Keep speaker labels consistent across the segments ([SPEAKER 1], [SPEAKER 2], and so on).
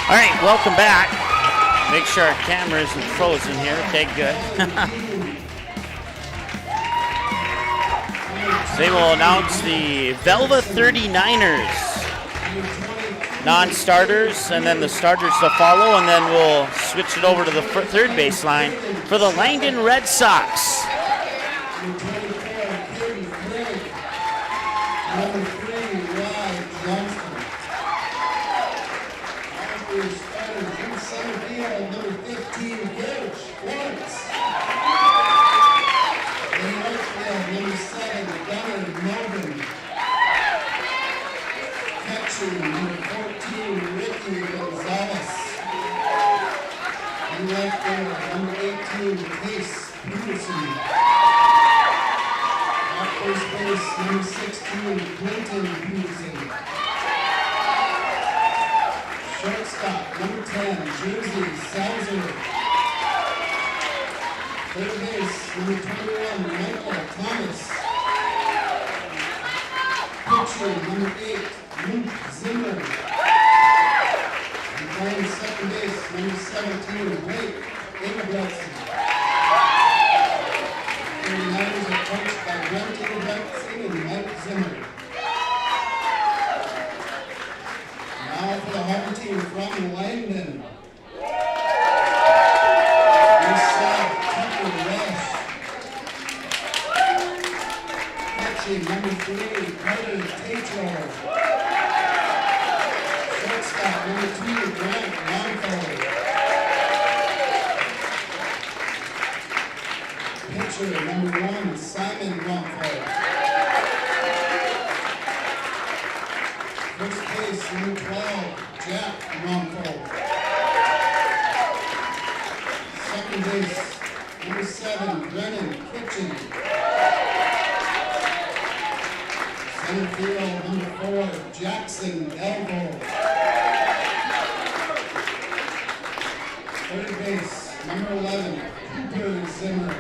[SPEAKER 1] All right, welcome back. Make sure our camera isn't frozen here. Okay, good. They will announce the Velva 39ers non-starters, and then the starters to follow, and then we'll switch it over to the third baseline for the Langdon Red Sox.
[SPEAKER 2] Number 16, Clinton Peterson. Shortstop, number 10, Jersey Salzer. Third base, number 21, Michael Thomas. Pitcher, number 8, Luke Zimmer. And playing second base, number 17, Blake Abelson. 39ers are coached by Brenton Abelson and Mike Zimmer. Now for the home team from Langdon. Catching number 3, Carter Tatro. Shortstop number 2, Grant Longfellow. Pitcher number 1, Simon Longfellow. First base number 12, Jack Longfellow. Second base number 7, Brennan Kitchen. Center field, number 4, Jackson Elbow. Third base, number 11, Cooper Zimmer.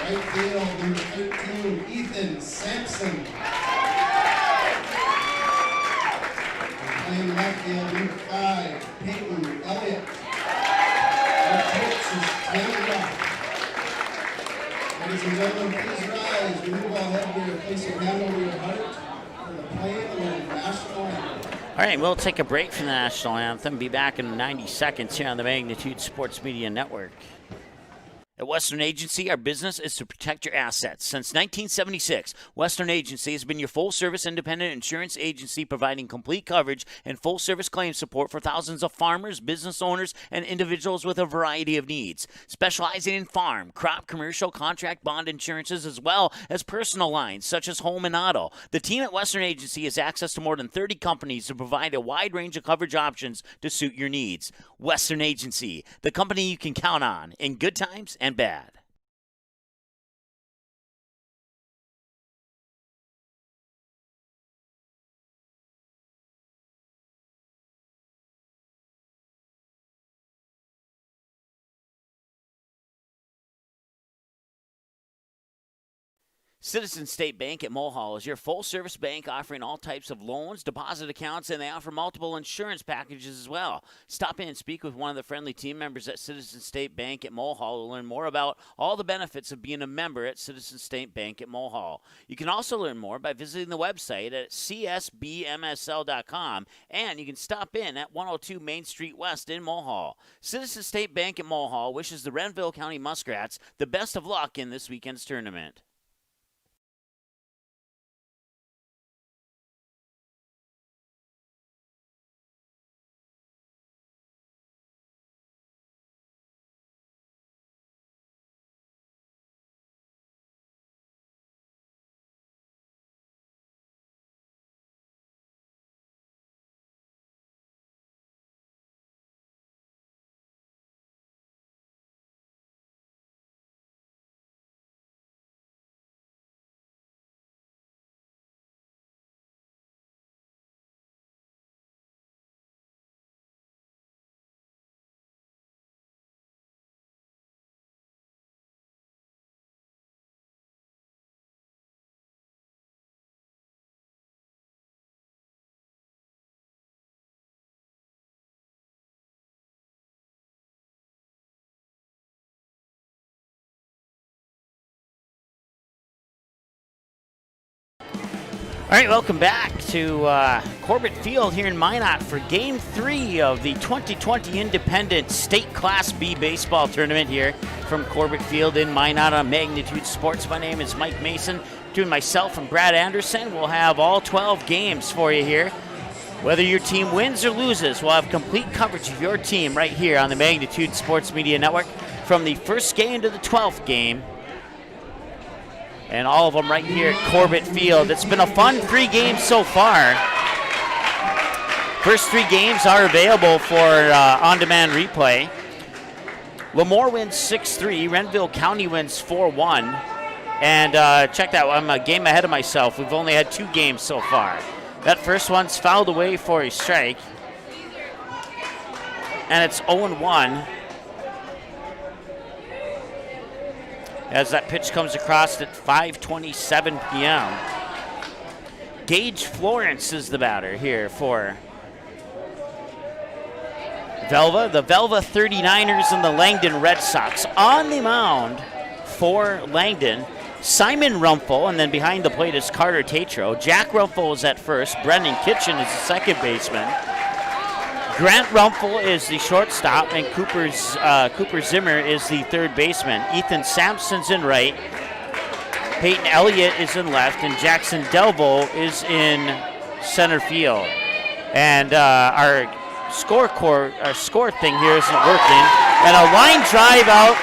[SPEAKER 2] Right field, number 13, Ethan Sampson. And playing left field, number 5, Peyton Elliott. Our coach is Ken Rock. Ladies and gentlemen, please rise. Remove all headgear. Place your hand over your heart for the playing of the national anthem.
[SPEAKER 1] All right, we'll take a break from the national anthem. Be back in 90 seconds here on the Magnitude Sports Media Network. At Western Agency, our business is to protect your assets. Since 1976, Western Agency has been your full-service independent insurance agency providing complete coverage and full-service claim support for thousands of farmers, business owners, and individuals with a variety of needs. Specializing in farm, crop, commercial, contract, bond insurances, as well as personal lines such as home and auto. The team at Western Agency has access to more than 30 companies to provide a wide range of coverage options to suit your needs. Western Agency, the company you can count on in good times and bad. Citizen State Bank at Mulhall is your full-service bank offering all types of loans, deposit accounts, and they offer multiple insurance packages as well. Stop in and speak with one of the friendly team members at Citizen State Bank at Mulhall to learn more about all the benefits of being a member at Citizen State Bank at Mulhall. You can also learn more by visiting the website at csbmsl.com, and you can stop in at 102 Main Street West in Mulhall. Citizen State Bank at Mulhall wishes the Renville County Muskrats the best of luck in this weekend's tournament. All right, welcome back to Corbett Field here in Minot for Game 3 of the 2020 Independent State Class B Baseball Tournament here from Corbett Field in Minot on Magnitude Sports. My name is Mike Mason. Between myself and Brad Anderson, we'll have all 12 games for you here. Whether your team wins or loses, we'll have complete coverage of your team right here on the Magnitude Sports Media Network from the first game to the 12th game. And all of them right here at Corbett Field. It's been a fun 3 games so far. First 3 games are available for on-demand replay. Lemoore wins 6-3. Renville County wins 4-1. And check that, I'm a game ahead of myself. We've only had 2 games so far. That first one's fouled away for a strike. And it's 0-1. As that pitch comes across at 5:27 p.m. Gage Florence is the batter here for Velva. The Velva 39ers and the Langdon Red Sox. On the mound for Langdon, Simon Rumpel, and then behind the plate is Carter Tatro. Jack Rumpel is at first. Brendan Kitchen is the second baseman. Grant Rumpel is the shortstop, and Cooper Zimmer is the third baseman. Ethan Sampson's in right. Peyton Elliott is in left, and Jackson Delvo is in center field. And our score thing here isn't working. And a line drive out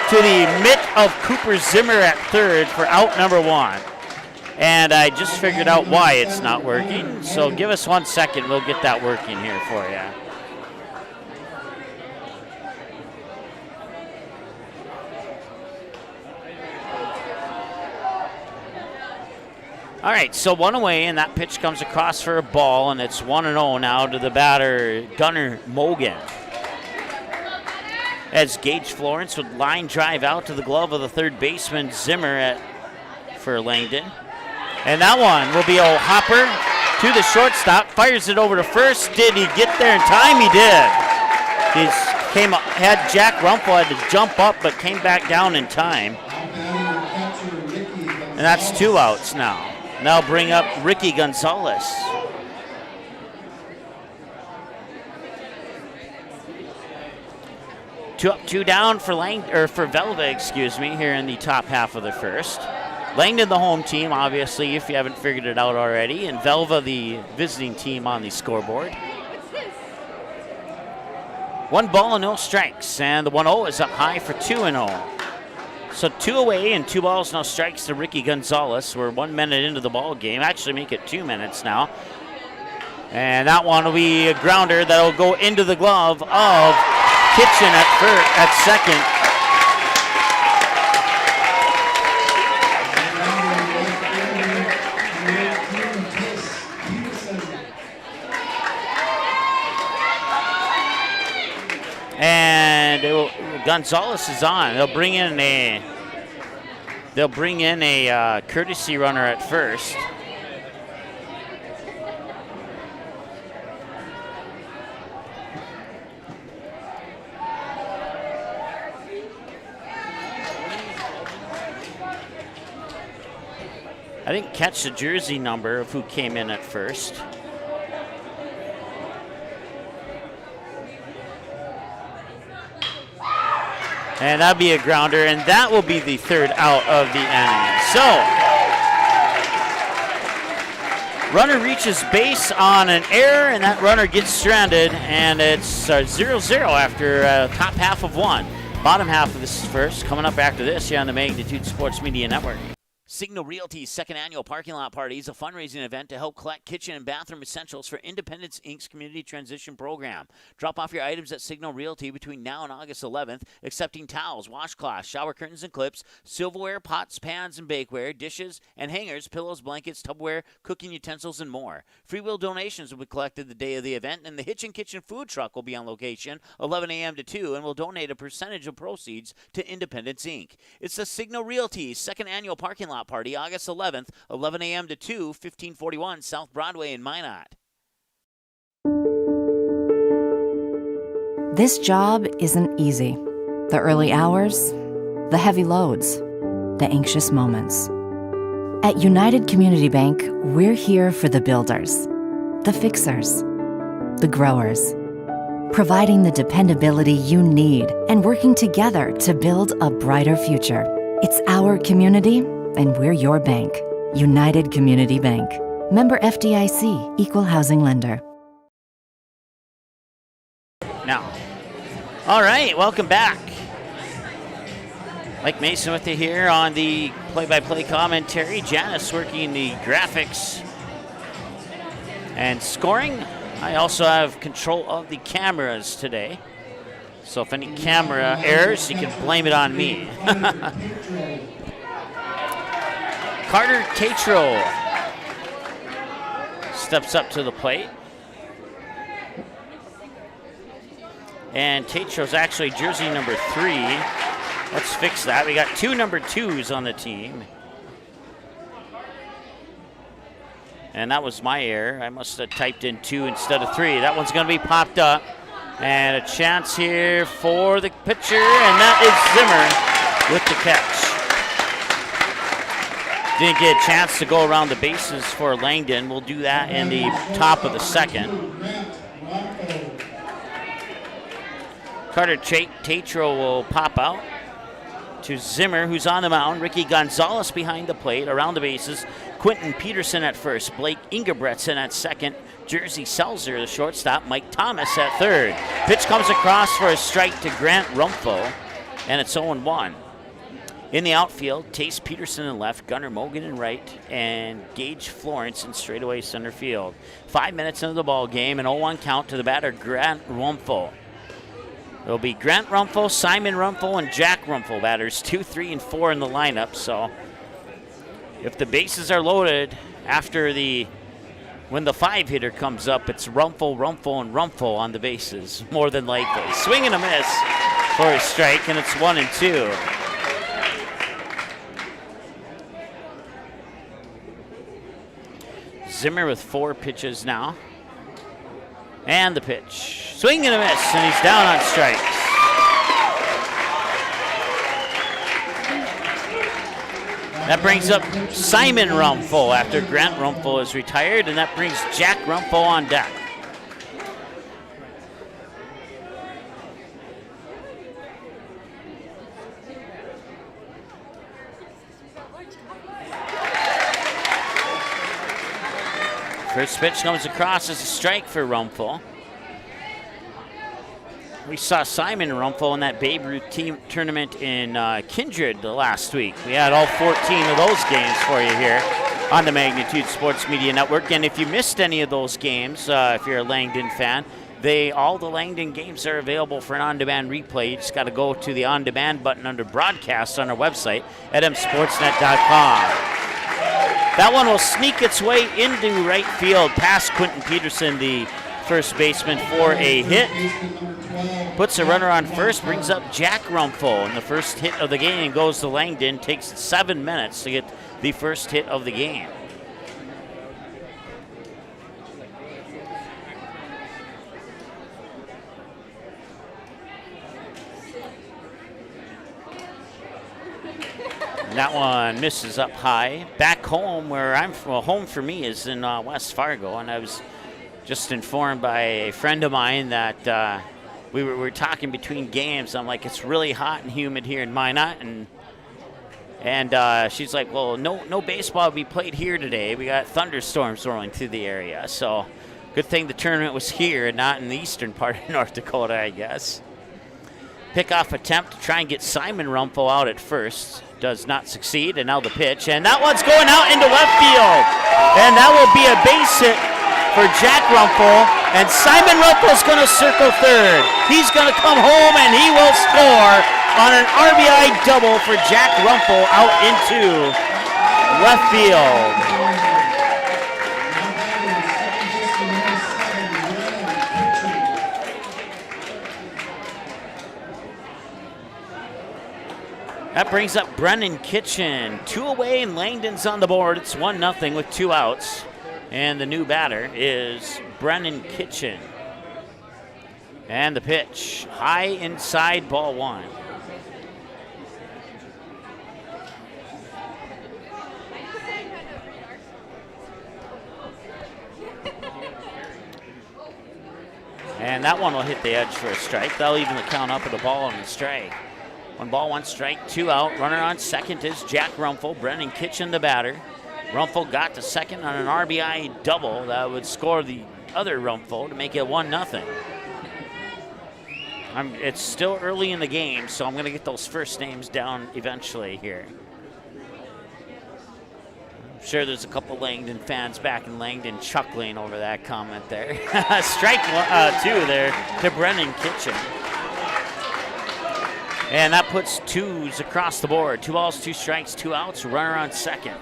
[SPEAKER 1] to the mitt of Cooper Zimmer at third for out number 1. And I just figured out why it's not working. So give us 1 second. We'll get that working here for you. All right, so 1 away, and that pitch comes across for a ball, and it's 1-0 now to the batter, Gunnar Mogan. As Gage Florence would line drive out to the glove of the third baseman, Zimmer for Langdon. And that one will be old Hopper to the shortstop, fires it over to first. Did he get there in time? He did. Had Jack Rumpel had to jump up, but came back down in time. And that's 2 outs now. Now bring up Ricky Gonzalez. Two up, 2 down for Velva, here in the top half of the first. Langdon, the home team, obviously, if you haven't figured it out already, and Velva, the visiting team on the scoreboard. 1 ball and no strikes, and the 1-0 is up high for 2-0. So 2 away and 2 balls, no strikes to Ricky Gonzalez. We're 1 minute into the ball game. Actually, make it 2 minutes now. And that one will be a grounder that will go into the glove of Kitchen at second. And Gonzalez is on. They'll bring in a courtesy runner at first. I didn't catch the jersey number of who came in at first. And that'll be a grounder, and that will be the 3rd out of the inning. So, runner reaches base on an error, and that runner gets stranded, and it's 0-0 after top half of 1. Bottom half of this first, coming up after this here on the Magnitude Sports Media Network. Signal Realty's second annual parking lot party is a fundraising event to help collect kitchen and bathroom essentials for Independence Inc.'s Community Transition Program. Drop off your items at Signal Realty between now and August 11th, accepting towels, washcloths, shower curtains and clips, silverware, pots, pans, and bakeware, dishes, and hangers, pillows, blankets, tupperware, cooking utensils, and more. Free will donations will be collected the day of the event, and the Hitchin' Kitchen food truck will be on location 11 a.m. to 2 and will donate a percentage of proceeds to Independence Inc. It's the Signal Realty's second annual parking lot party, August 11th, 11 a.m. to 2, 1541 South Broadway in Minot.
[SPEAKER 3] This job isn't easy. The early hours, the heavy loads, the anxious moments. At United Community Bank, we're here for the builders, the fixers, the growers, providing the dependability you need and working together to build a brighter future. It's our community, and we're your bank. United Community Bank. Member FDIC, Equal Housing Lender.
[SPEAKER 1] Now, all right, welcome back. Mike Mason with you here on the play-by-play commentary. Janice working the graphics and scoring. I also have control of the cameras today. So if any camera errors, you can blame it on me. Carter Tatro steps up to the plate. And Tatro's actually jersey number 3. Let's fix that. We got 2 number 2s on the team. And that was my error. I must have typed in 2 instead of 3. That one's going to be popped up. And a chance here for the pitcher, and that is Zimmer with the catch. Didn't get a chance to go around the bases for Langdon. We'll do that in the top of the second. Carter Tatro will pop out to Zimmer, who's on the mound. Ricky Gonzalez behind the plate, around the bases. Quentin Peterson at first. Blake Ingebretson at second. Jersey Selzer, the shortstop. Mike Thomas at third. Pitch comes across for a strike to Grant Rumpho, and it's 0-1. In the outfield, Tace Peterson in left, Gunnar Mogan in right, and Gage Florence in straightaway center field. 5 minutes into the ball game, an 0-1 count to the batter, Grant Rumpho. It'll be Grant Rumpho, Simon Rumpho, and Jack Rumpho, batters 2, 3, and 4 in the lineup. So if the bases are loaded after when the 5-hitter comes up, it's Rumpho, and Rumpho on the bases, more than likely. Swing and a miss for a strike, and it's 1-2. Zimmer with 4 pitches now. And the pitch. Swing and a miss, and he's down on strikes. That brings up Simon Rumpho after Grant Rumpho is retired, and that brings Jack Rumpho on deck. First pitch comes across as a strike for Rumpho. We saw Simon Rumpho in that Babe Ruth team tournament in Kindred last week. We had all 14 of those games for you here on the Magnitude Sports Media Network. And if you missed any of those games, if you're a Langdon fan, all the Langdon games are available for an on-demand replay. You just got to go to the on-demand button under broadcast on our website at msportsnet.com. That one will sneak its way into right field past Quentin Peterson, the first baseman, for a hit. Puts a runner on first, brings up Jack Rumpho, and the first hit of the game goes to Langdon. Takes 7 minutes to get the first hit of the game. That one misses up high. Back home where I'm from, well, home for me is in West Fargo, and I was just informed by a friend of mine that we were talking between games. I'm like, it's really hot and humid here in Minot, and she's like, well, no baseball will be played here today. We got thunderstorms rolling through the area, so good thing the tournament was here and not in the eastern part of North Dakota, I guess. Pickoff attempt to try and get Simon Rumpho out at first. Does not succeed, and now the pitch, and that one's going out into left field, and that will be a base hit for Jack Rumpho, and Simon Rumpho's going to circle third. He's going to come home, and he will score on an RBI double for Jack Rumpho out into left field. That brings up Brennan Kitchen. 2 away, and Langdon's on the board. It's 1-0 with 2 outs. And the new batter is Brennan Kitchen. And the pitch, high inside, ball 1. And that one will hit the edge for a strike. That'll even the count up at a ball and a strike. 1 ball, 1 strike, 2 out. Runner on second is Jack Rumpel. Brennan Kitchen, the batter. Rumpel got to second on an RBI double that would score the other Rumpel to make it 1-0. It's still early in the game, so I'm going to get those first names down eventually here. I'm sure there's a couple Langdon fans back in Langdon chuckling over that comment there. Strike 2 there to Brennan Kitchen. And that puts 2s across the board. 2 balls, 2 strikes, 2 outs, runner on second.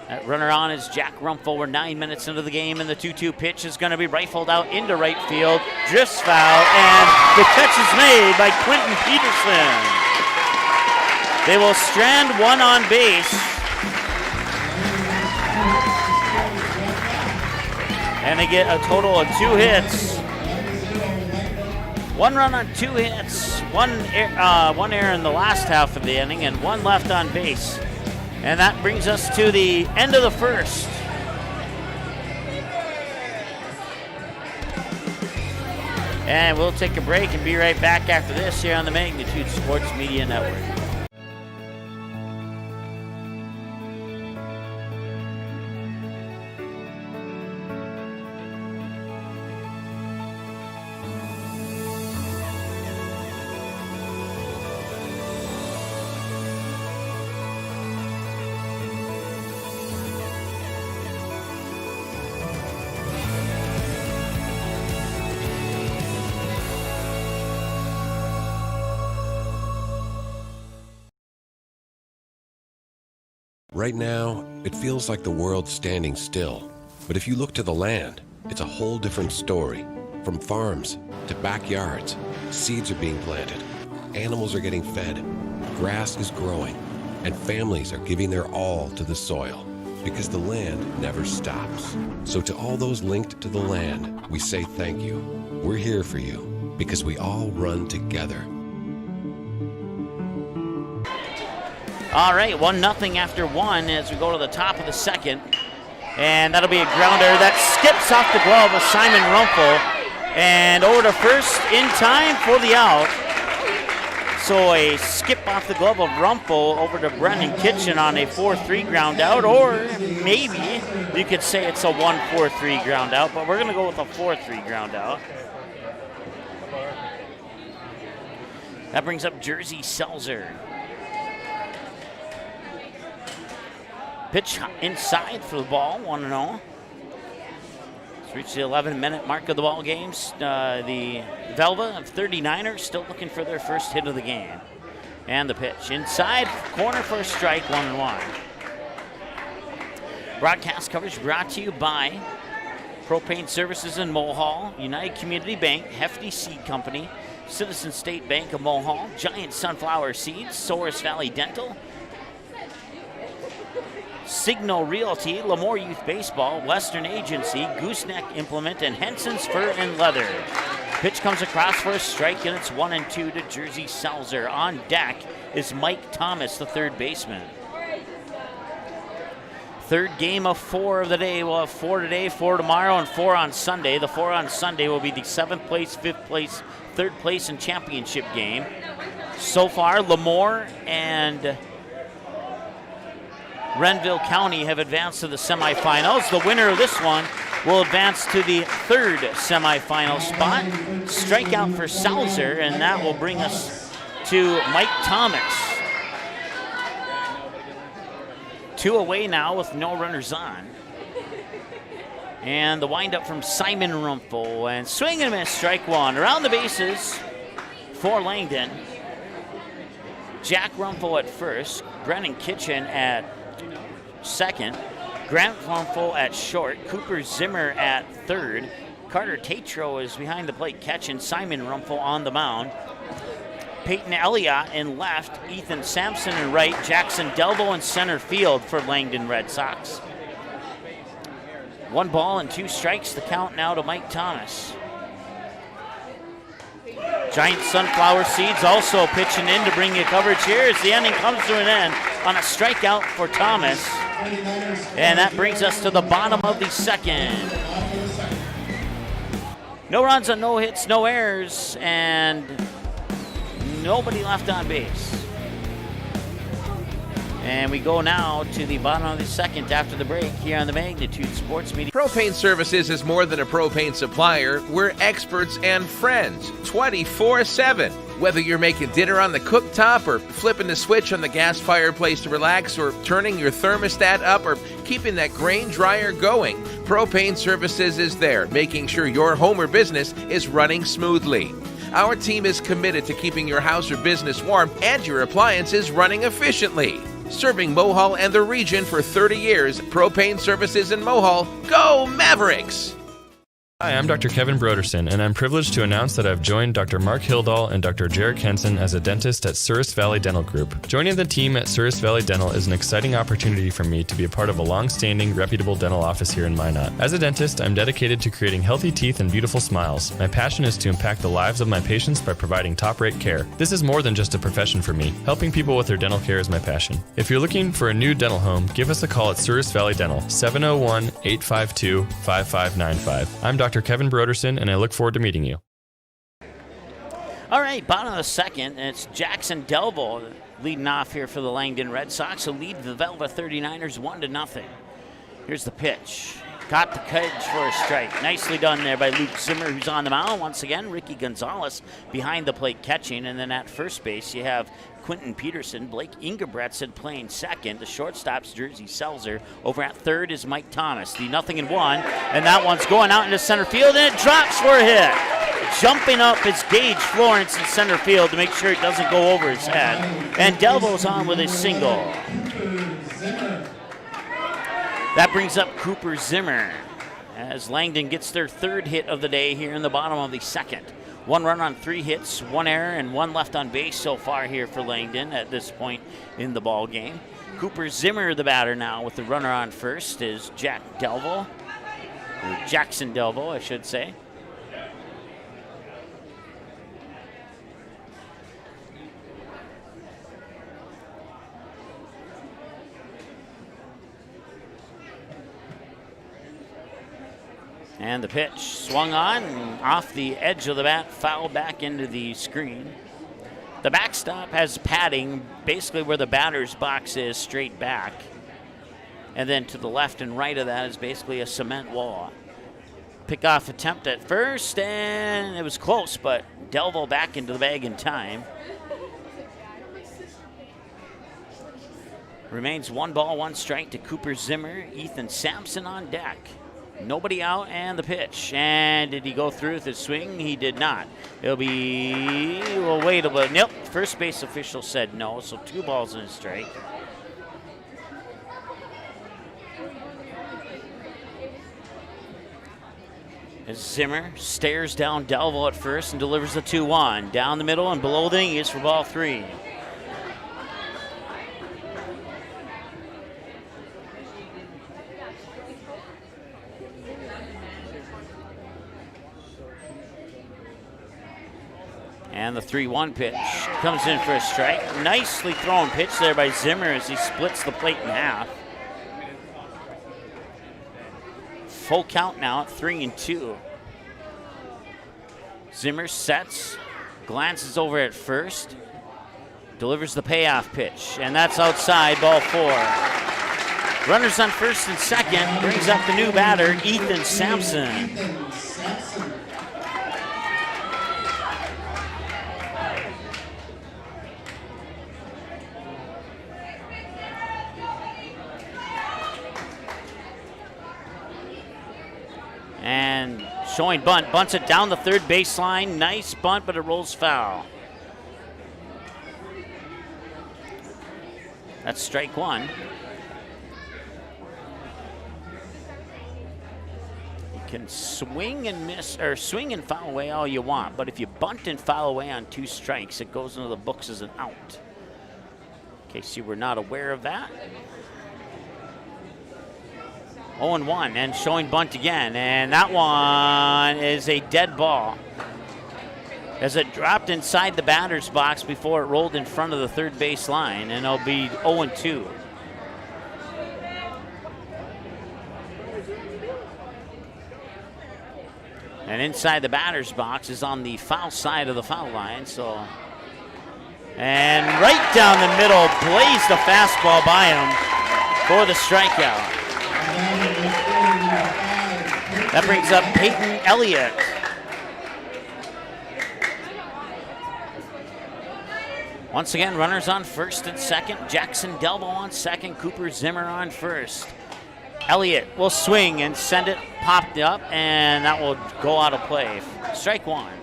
[SPEAKER 1] That runner on is Jack Rumpel. We're 9 minutes into the game, and the 2-2 pitch is going to be rifled out into right field. Drifts foul, and the catch is made by Quentin Peterson. They will strand 1 on base. And they get a total of 2 hits. 1 run on 2 hits, one error in the last half of the inning, and 1 left on base. And that brings us to the end of the first. And we'll take a break and be right back after this here on the Magnitude Sports Media Network.
[SPEAKER 4] Right now, it feels like the world's standing still. But if you look to the land, it's a whole different story. From farms to backyards, seeds are being planted, animals are getting fed, grass is growing, and families are giving their all to the soil. Because the land never stops. So to all those linked to the land, we say thank you. We're here for you because we all run together.
[SPEAKER 1] All right, 1-0 after 1 as we go to the top of the second. And that'll be a grounder that skips off the glove of Simon Rumpel. And over to first in time for the out. So a skip off the glove of Rumpel over to Brennan Kitchen on a 4-3 ground out. Or maybe you could say it's a 1-4-3 ground out, but we're going to go with a 4-3 ground out. That brings up Jersey Selzer. Pitch inside for the ball, 1-0. It's reached the 11-minute mark of the ball games. The Velva of 39ers still looking for their first hit of the game. And the pitch inside, corner for a strike, 1-1. Broadcast coverage brought to you by Propane Services in Mulhall, United Community Bank, Hefty Seed Company, Citizen State Bank of Mulhall, Giant Sunflower Seeds, Soares Valley Dental, Signal Realty, Lemoore Youth Baseball, Western Agency, Gooseneck Implement, and Henson's Fur and Leather. Pitch comes across for a strike, and it's 1-2 to Jersey Selzer. On deck is Mike Thomas, the third baseman. Third game of 4 of the day. We'll have 4 today, 4 tomorrow, and 4 on Sunday. The 4 on Sunday will be the 7th place, 5th place, 3rd place, and championship game. So far, Lemoore and Renville County have advanced to the semifinals. The winner of this one will advance to the 3rd semifinal spot. Strikeout for Selzer, and that will bring us to Mike Thomas. 2 away now with no runners on. And the windup from Simon Rumpel, and swing and miss, strike 1. Around the bases for Langdon. Jack Rumpel at first, Brennan Kitchen at second, Grant Rumpel at short, Cooper Zimmer at third, Carter Tatro is behind the plate catching Simon Rumpel on the mound, Peyton Elliott in left, Ethan Sampson in right, Jackson Delvo in center field for Langdon Red Sox. 1 ball and 2 strikes, the count now to Mike Thomas. Giant Sunflower Seeds also pitching in to bring you coverage here as the inning comes to an end on a strikeout for Thomas. And that brings us to the bottom of the second. No runs on no hits, no errors, and nobody left on base. And we go now to the bottom of the second after the break here on the Magnitude Sports Media.
[SPEAKER 5] Propane Services is more than a propane supplier. We're experts and friends 24/7. Whether you're making dinner on the cooktop or flipping the switch on the gas fireplace to relax or turning your thermostat up or keeping that grain dryer going, Propane Services is there, making sure your home or business is running smoothly. Our team is committed to keeping your house or business warm and your appliances running efficiently. Serving Mohall and the region for 30 years, Propane Services in Mohall. Go Mavericks!
[SPEAKER 6] Hi, I'm Dr. Kevin Broderson, and I'm privileged to announce that I've joined Dr. Mark Hildahl and Dr. Jarek Henson as a dentist at Souris Valley Dental Group. Joining the team at Souris Valley Dental is an exciting opportunity for me to be a part of a long-standing, reputable dental office here in Minot. As a dentist, I'm dedicated to creating healthy teeth and beautiful smiles. My passion is to impact the lives of my patients by providing top-rate care. This is more than just a profession for me. Helping people with their dental care is my passion. If you're looking for a new dental home, give us a call at Souris Valley Dental, 701-852-5595. I'm Dr. Kevin Broderson, and I look forward to meeting you.
[SPEAKER 1] All right, bottom of the second, and it's Jackson Delvo leading off here for the Langdon Red Sox, who lead the Velva 39ers 1-0. Here's the pitch. Got the catch for a strike. Nicely done there by Luke Zimmer, who's on the mound. Once again, Ricky Gonzalez behind the plate catching, and then at first base you have Quentin Peterson, Blake Ingebretson playing second. The shortstop's Jersey Selzer. Over at third is Mike Thomas. The 0-1, and that one's going out into center field, and it drops for a hit. Jumping up is Gage Florence in center field to make sure it doesn't go over his head. And Delvo's on with a single. That brings up Cooper Zimmer as Langdon gets their third hit of the day here in the bottom of the second. 1 run on 3 hits, 1 error, and 1 left on base so far here for Langdon at this point in the ball game. Cooper Zimmer, the batter now, with the runner on first, is Jackson Delvo, I should say. And the pitch swung on and off the edge of the bat, foul back into the screen. The backstop has padding basically where the batter's box is, straight back. And then to the left and right of that is basically a cement wall. Pickoff attempt at first, and it was close, but Delvo back into the bag in time. Remains 1 ball, 1 strike to Cooper Zimmer. Ethan Sampson on deck. Nobody out, and the pitch. And did he go through with his swing? He did not. It'll be, we'll wait a little. Nope, first base official said no, so 2 balls and a strike. As Zimmer stares down Delvo at first and delivers the 2-1. Down the middle and below the knees for ball 3. And the 3-1 pitch comes in for a strike. Nicely thrown pitch there by Zimmer as he splits the plate in half. Full count now at 3-2. Zimmer sets, glances over at first, delivers the payoff pitch, and that's outside, ball 4. Runners on first and second, brings up the new batter, Ethan Sampson. And showing bunt, bunts it down the third baseline. Nice bunt, but it rolls foul. That's strike 1. You can swing and miss, or swing and foul away all you want, but if you bunt and foul away on 2 strikes, it goes into the books as an out. In case you were not aware of that. 0-1 and showing bunt again, and that one is a dead ball as it dropped inside the batter's box before it rolled in front of the third base line, and it'll be 0-2. And inside the batter's box is on the foul side of the foul line. And right down the middle, blazed the fastball by him for the strikeout. That brings up Peyton Elliott. Once again, runners on first and second. Jackson Delvo on second. Cooper Zimmer on first. Elliott will swing and send it popped up, and that will go out of play. Strike one.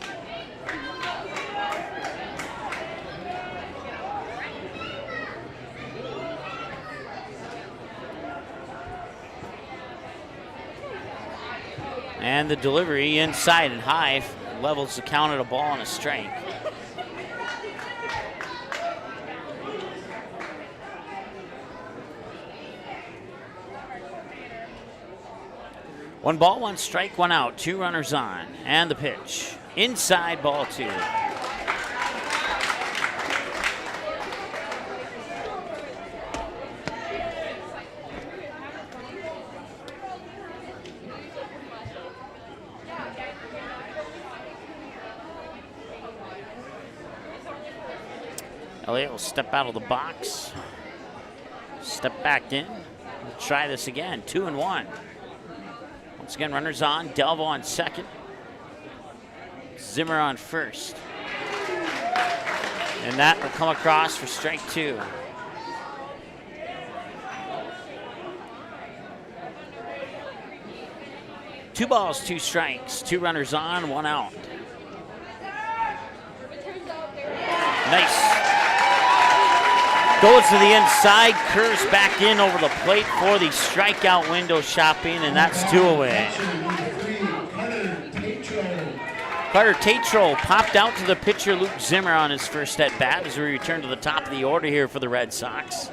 [SPEAKER 1] And the delivery inside and high levels the count at a ball and a strike. One ball, one strike, one out. 2 runners on. And the pitch. Inside, ball 2. Elliott will step out of the box. Step back in. We'll try this again. 2-1. Once again, runners on. Delvo on second. Zimmer on first. And that will come across for strike 2. Two balls, 2 strikes. 2 runners on, 1 out. Nice. Goes to the inside, curves back in over the plate for the strikeout window shopping, and that's 2 away. Carter Tatro popped out to the pitcher Luke Zimmer on his first at bat as we return to the top of the order here for the Red Sox.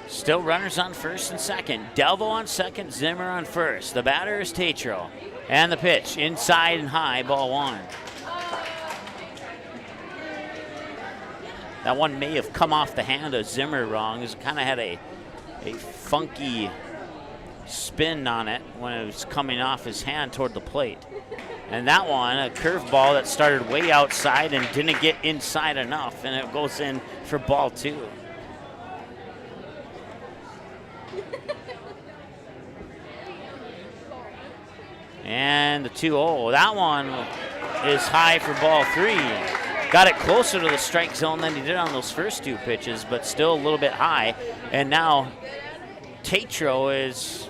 [SPEAKER 1] Still runners on first and second. Delvo on second, Zimmer on first. The batter is Tatro. And the pitch, inside and high, ball 1. That one may have come off the hand of Zimmer wrong. It kind of had a funky spin on it when it was coming off his hand toward the plate. And that one, a curveball that started way outside and didn't get inside enough, and it goes in for ball 2. And the 2-0. That one is high for ball 3. Got it closer to the strike zone than he did on those first 2 pitches, but still a little bit high. And now Tatro is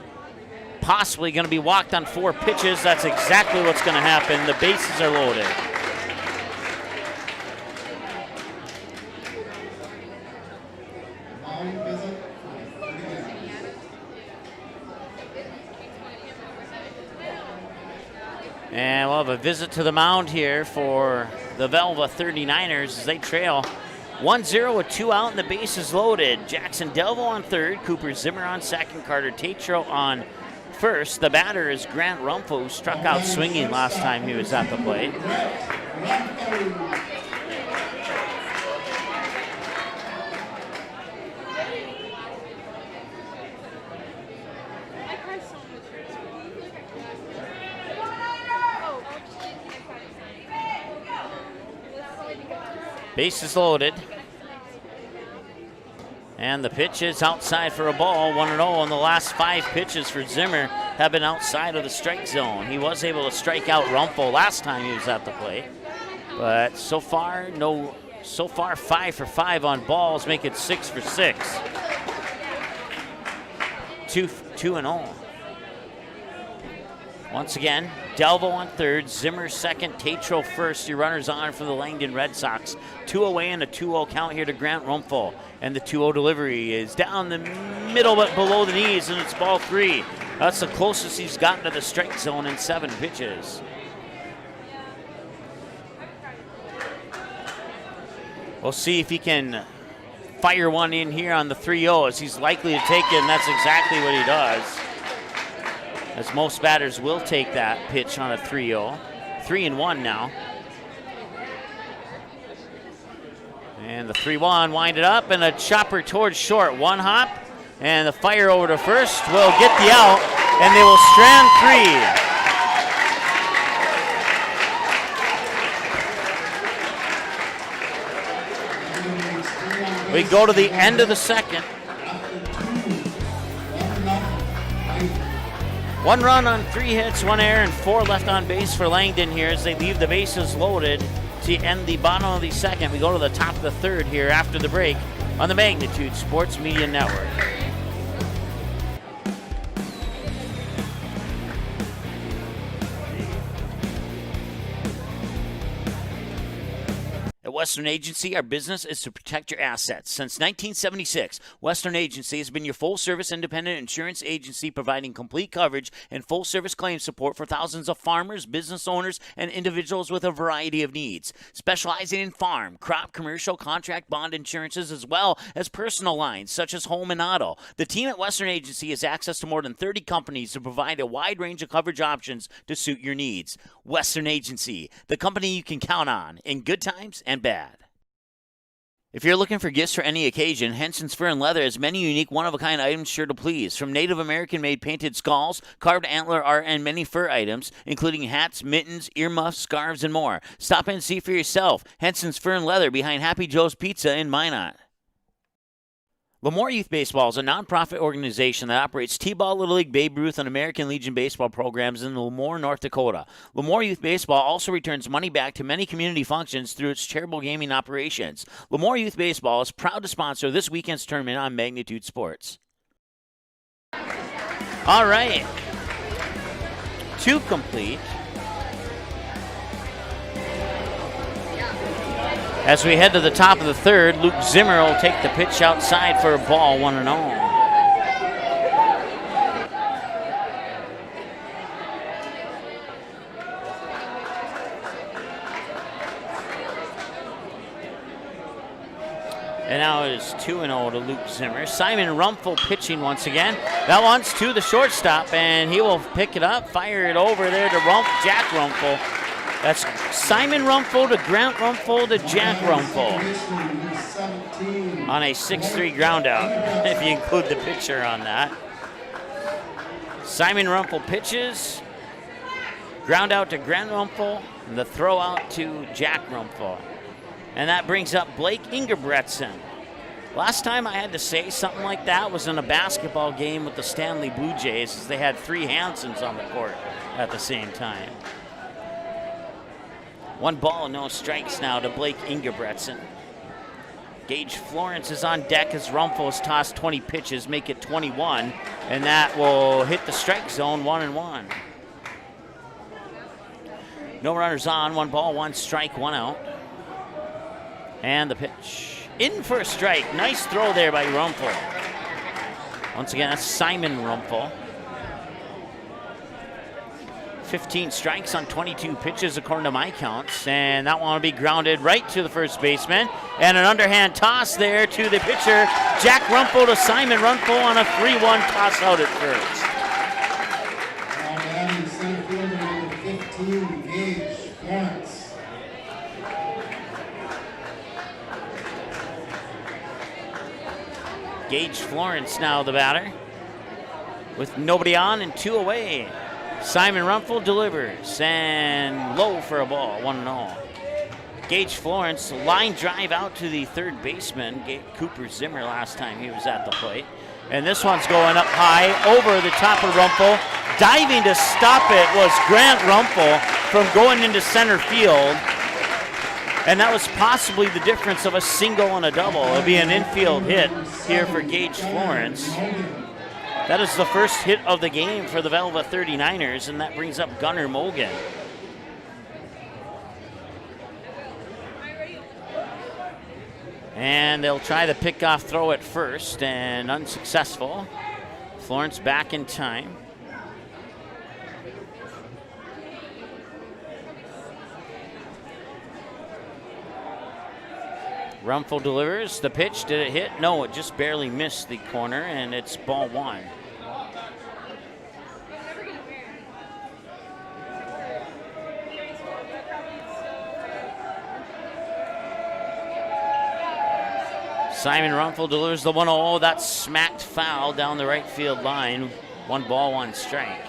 [SPEAKER 1] possibly going to be walked on 4 pitches. That's exactly what's going to happen. The bases are loaded. And we'll have a visit to the mound here for the Velva 39ers as they trail 1-0 with 2 out and the bases loaded. Jackson Delvo on third, Cooper Zimmer on second, Carter Tatro on first. The batter is Grant Rumpho, who struck out swinging last time he was at the plate. Bases loaded. And the pitch is outside for a ball, 1-0. And the last 5 pitches for Zimmer have been outside of the strike zone. He was able to strike out Rumpel last time he was at the plate. But so far 5 for 5 on balls, make it 6 for 6. 2-0. Once again, Delvo on third, Zimmer second, Tatro first. Your runners on for the Langdon Red Sox. 2 away and a 2-0 count here to Grant Rumpel. And the 2-0 delivery is down the middle but below the knees, and it's ball 3. That's the closest he's gotten to the strike zone in 7 pitches. We'll see if he can fire one in here on the 3-0 as he's likely to take it, and that's exactly what he does. As most batters will take that pitch on a 3-0. 3-1 now. And the 3-1 winded up, and a chopper towards short. One hop, and the fire over to first will get the out, and they will strand 3. We go to the end of the second. 1 run on 3 hits, 1 error, and 4 left on base for Langdon here as they leave the bases loaded to end the bottom of the second. We go to the top of the third here after the break on the Magnitude Sports Media Network. At Western Agency, our business is to protect your assets. Since 1976, Western Agency has been your full-service independent insurance agency providing complete coverage and full-service claim support for thousands of farmers, business owners, and individuals with a variety of needs. Specializing in farm, crop, commercial, contract, bond insurances, as well as personal lines such as home and auto. The team at Western Agency has access to more than 30 companies to provide a wide range of coverage options to suit your needs. Western Agency, the company you can count on in good times and bad. If you're looking for gifts for any occasion, Henson's Fur and Leather has many unique one-of-a-kind items sure to please. From Native American-made painted skulls, carved antler art, and many fur items, including hats, mittens, earmuffs, scarves, and more. Stop in and see for yourself. Henson's Fur and Leather behind Happy Joe's Pizza in Minot. Lemoore Youth Baseball is a nonprofit organization that operates T-Ball, Little League, Babe Ruth, and American Legion baseball programs in Lemoore, North Dakota. Lemoore Youth Baseball also returns money back to many community functions through its charitable gaming operations. Lemoore Youth Baseball is proud to sponsor this weekend's tournament on Magnitude Sports. All right. 2 complete. As we head to the top of the third, Luke Zimmer will take the pitch outside for a ball, 1-0. And now it is 2-0 to Luke Zimmer. Simon Rumpel pitching once again. That one's to the shortstop, and he will pick it up, fire it over there to Jack Rumpel. That's Simon Rumpel to Grant Rumpel to Jack Rumpel on a 6-3 ground out, if you include the pitcher on that. Simon Rumpel pitches, ground out to Grant Rumpel, and the throw out to Jack Rumpel. And that brings up Blake Ingebretson. Last time I had to say something like that was in a basketball game with the Stanley Blue Jays, as they had 3 Hansons on the court at the same time. 1 ball, no strikes now to Blake Ingebretson. Gage Florence is on deck as Rumpel has tossed 20 pitches, make it 21, and that will hit the strike zone, 1-1. No runners on, 1 ball, 1 strike, 1 out. And the pitch. In for a strike. Nice throw there by Rumpel. Once again, that's Simon Rumpel. 15 strikes on 22 pitches according to my counts, and that one will be grounded right to the first baseman, and an underhand toss there to the pitcher, Jack Rumpel to Simon Rumpel on a 3-1 toss out at first.
[SPEAKER 2] Batting center fielder number 15, Gage Florence.
[SPEAKER 1] Gage Florence now the batter, with nobody on and 2 away. Simon Rumpel delivers, and low for a ball, 1-0. Gage Florence, line drive out to the third baseman, Cooper Zimmer last time he was at the plate. And this one's going up high, over the top of Rumpel. Diving to stop it was Grant Rumpel from going into center field. And that was possibly the difference of a single and a double. It'll be an infield hit here for Gage Florence. That is the first hit of the game for the Velva 39ers, and that brings up Gunnar Mogan. And they'll try the pickoff throw at first, and unsuccessful. Florence back in time. Rumpel delivers the pitch. Did it hit? No, it just barely missed the corner, and it's ball 1. Simon Rumpel delivers the 1-0. That's smacked foul down the right field line. 1 ball, 1 strike.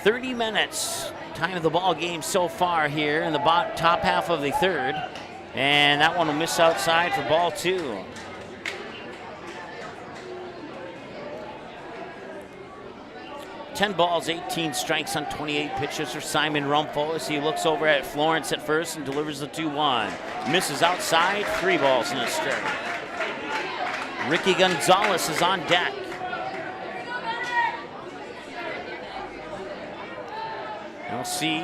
[SPEAKER 1] .30 minutes, time of the ball game so far here in the top half of the third. And that one will miss outside for ball 2. $10 18 strikes on 28 pitches for Simon Rumpel as he looks over at Florence at first and delivers the 2-1. Misses outside, 3 balls and a strike. Ricky Gonzalez is on deck. And we'll see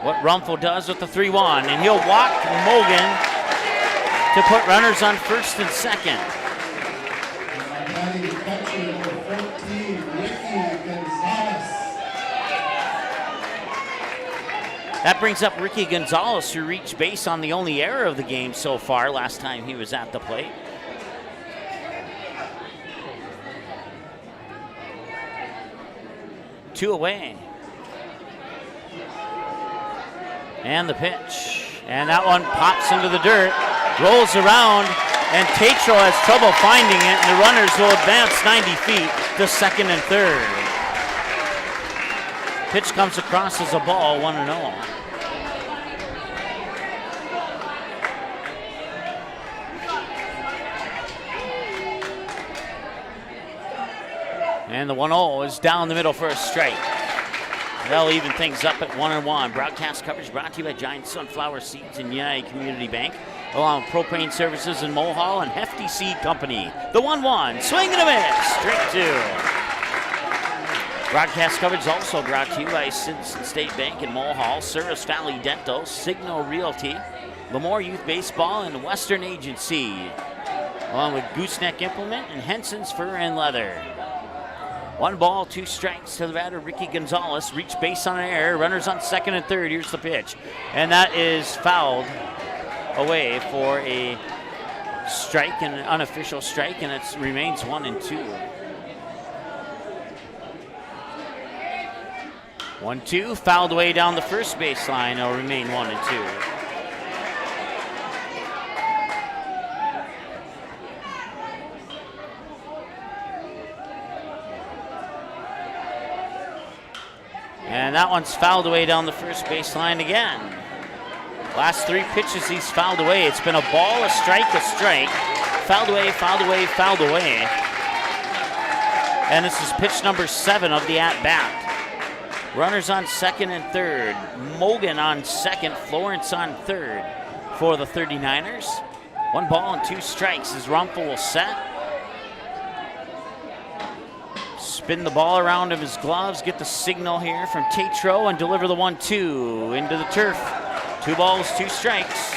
[SPEAKER 1] what Rumpel does with the 3-1, and he'll walk Mogan to put runners on first and second.
[SPEAKER 2] Batting catcher number 14, Ricky Gonzalez.
[SPEAKER 1] That brings up Ricky Gonzalez, who reached base on the only error of the game so far last time he was at the plate. Two away. And the pitch. And that one pops into the dirt, rolls around, and Tatro has trouble finding it, and the runners will advance 90 feet to second and third. Pitch comes across as a ball, 1-0. And the 1-0 is down the middle for a strike. They'll even things up at 1-1. Broadcast coverage brought to you by Giant Sunflower Seeds and United Community Bank, along with Propane Services in Mulhall and Hefty Seed Company. The 1-1, swing and a miss, straight 2. Broadcast coverage also brought to you by Citizen State Bank in Mulhall, Service Valley Dental, Signal Realty, Lemoore Youth Baseball, and Western Agency, along with Gooseneck Implement and Henson's Fur and Leather. 1 ball, 2 strikes to the batter, Ricky Gonzalez. Reach base on an error. Runners on second and third. Here's the pitch. And that is fouled away for a strike, an unofficial strike, and it remains 1-2. 1-2, fouled away down the first baseline. It'll remain 1-2. And that one's fouled away down the first baseline again. Last 3 pitches he's fouled away. It's been a ball, a strike, fouled away, fouled away, fouled away. And this is pitch number 7 of the at-bat. Runners on second and third. Mogan on second, Florence on third for the 39ers. 1 ball and 2 strikes as Rumpel will set. Spin the ball around of his gloves, get the signal here from Tatro, and deliver the 1-2 into the turf. 2 balls, 2 strikes.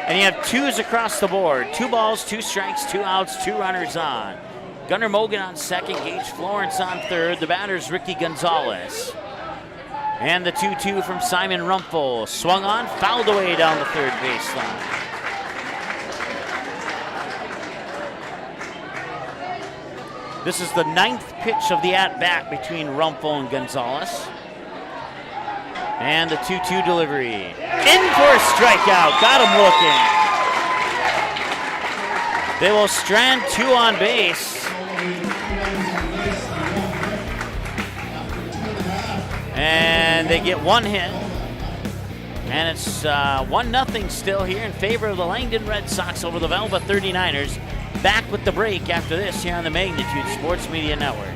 [SPEAKER 1] And you have 2s across the board. 2 balls, 2 strikes, 2 outs, 2 runners on. Gunnar Mogan on second, Gage Florence on third. The batter's Ricky Gonzalez. And the 2-2 from Simon Rumpel. Swung on, fouled away down the third baseline. This is the 9th pitch of the at-bat between Rumpel and Gonzalez. And the 2-2 delivery. In for a strikeout. Got him looking. They will strand 2 on base. And they get 1 hit. And it's 1-0 still here in favor of the Langdon Red Sox over the Velva 39ers. Back with the break after this here on the Magnitude Sports Media Network.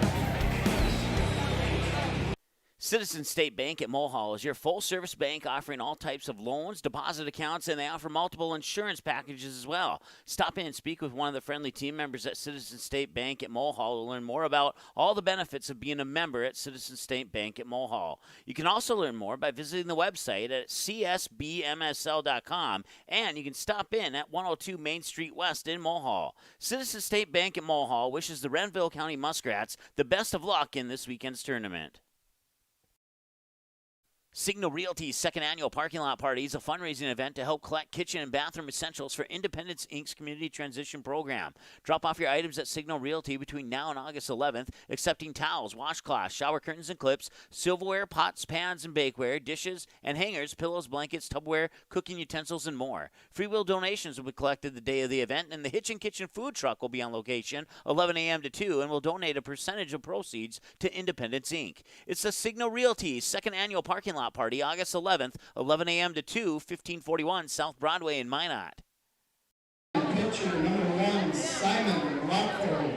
[SPEAKER 1] Citizen State Bank at Mulhall is your full-service bank offering all types of loans, deposit accounts, and they offer multiple insurance packages as well. Stop in and speak with one of the friendly team members at Citizen State Bank at Mulhall to learn more about all the benefits of being a member at Citizen State Bank at Mulhall. You can also learn more by visiting the website at csbmsl.com, and you can stop in at 102 Main Street West in Mulhall. Citizen State Bank at Mulhall wishes the Renville County Muskrats the best of luck in this weekend's tournament. Signal Realty's second annual parking lot party is a fundraising event to help collect kitchen and bathroom essentials for Independence Inc.'s Community Transition Program. Drop off your items at Signal Realty between now and August 11th, accepting towels, washcloths, shower curtains and clips, silverware, pots, pans, and bakeware, dishes and hangers, pillows, blankets, tubware, cooking utensils, and more. Free will donations will be collected the day of the event, and the Hitchin' Kitchen food truck will be on location 11 a.m. to 2 and will donate a percentage of proceeds to Independence Inc. It's the Signal Realty's second annual parking lot party, August 11th, 11 a.m. to 2, 1541 South Broadway in Minot.
[SPEAKER 2] Pitcher number 1, Simon Rockford.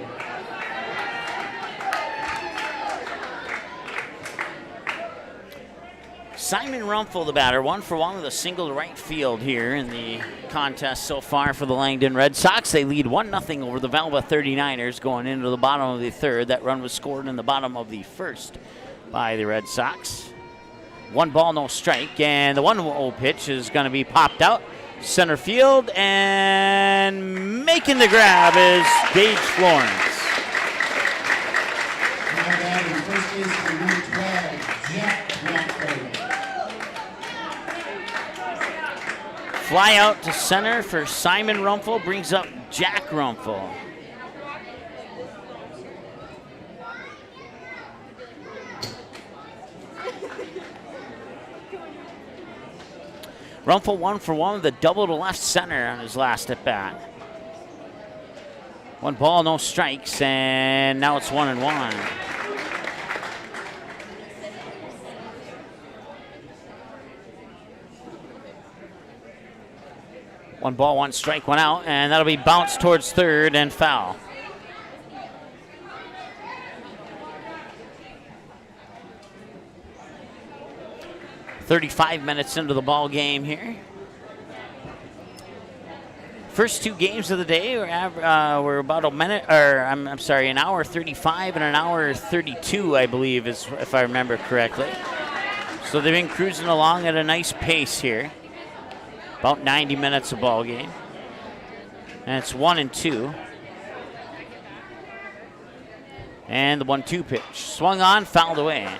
[SPEAKER 1] Simon Rumpel, the batter, 1-for-1 with a single to right field here in the contest so far for the Langdon Red Sox. They lead 1-0 over the Velva 39ers going into the bottom of the third. That run was scored in the bottom of the first by the Red Sox. 1 ball, no strike, and the 1-0 pitch is going to be popped out center field, and making the grab is Gage Florence.
[SPEAKER 2] Now batting first baseman number 12, Jack Rockford.
[SPEAKER 1] Fly out to center for Simon Rumpel, brings up Jack Rumpel. Rumpel 1-for-1 with a double to left center on his last at bat. 1 ball, no strikes, and now it's 1-1. One ball, 1 strike, 1 out, and that'll be bounced towards third and foul. .35 minutes into the ball game here. First 2 games of the day were about an hour 35 and an hour 32, I believe, is if I remember correctly. So they've been cruising along at a nice pace here. About 90 minutes of ball game. And it's 1-2. And the 1-2 pitch. Swung on, fouled away.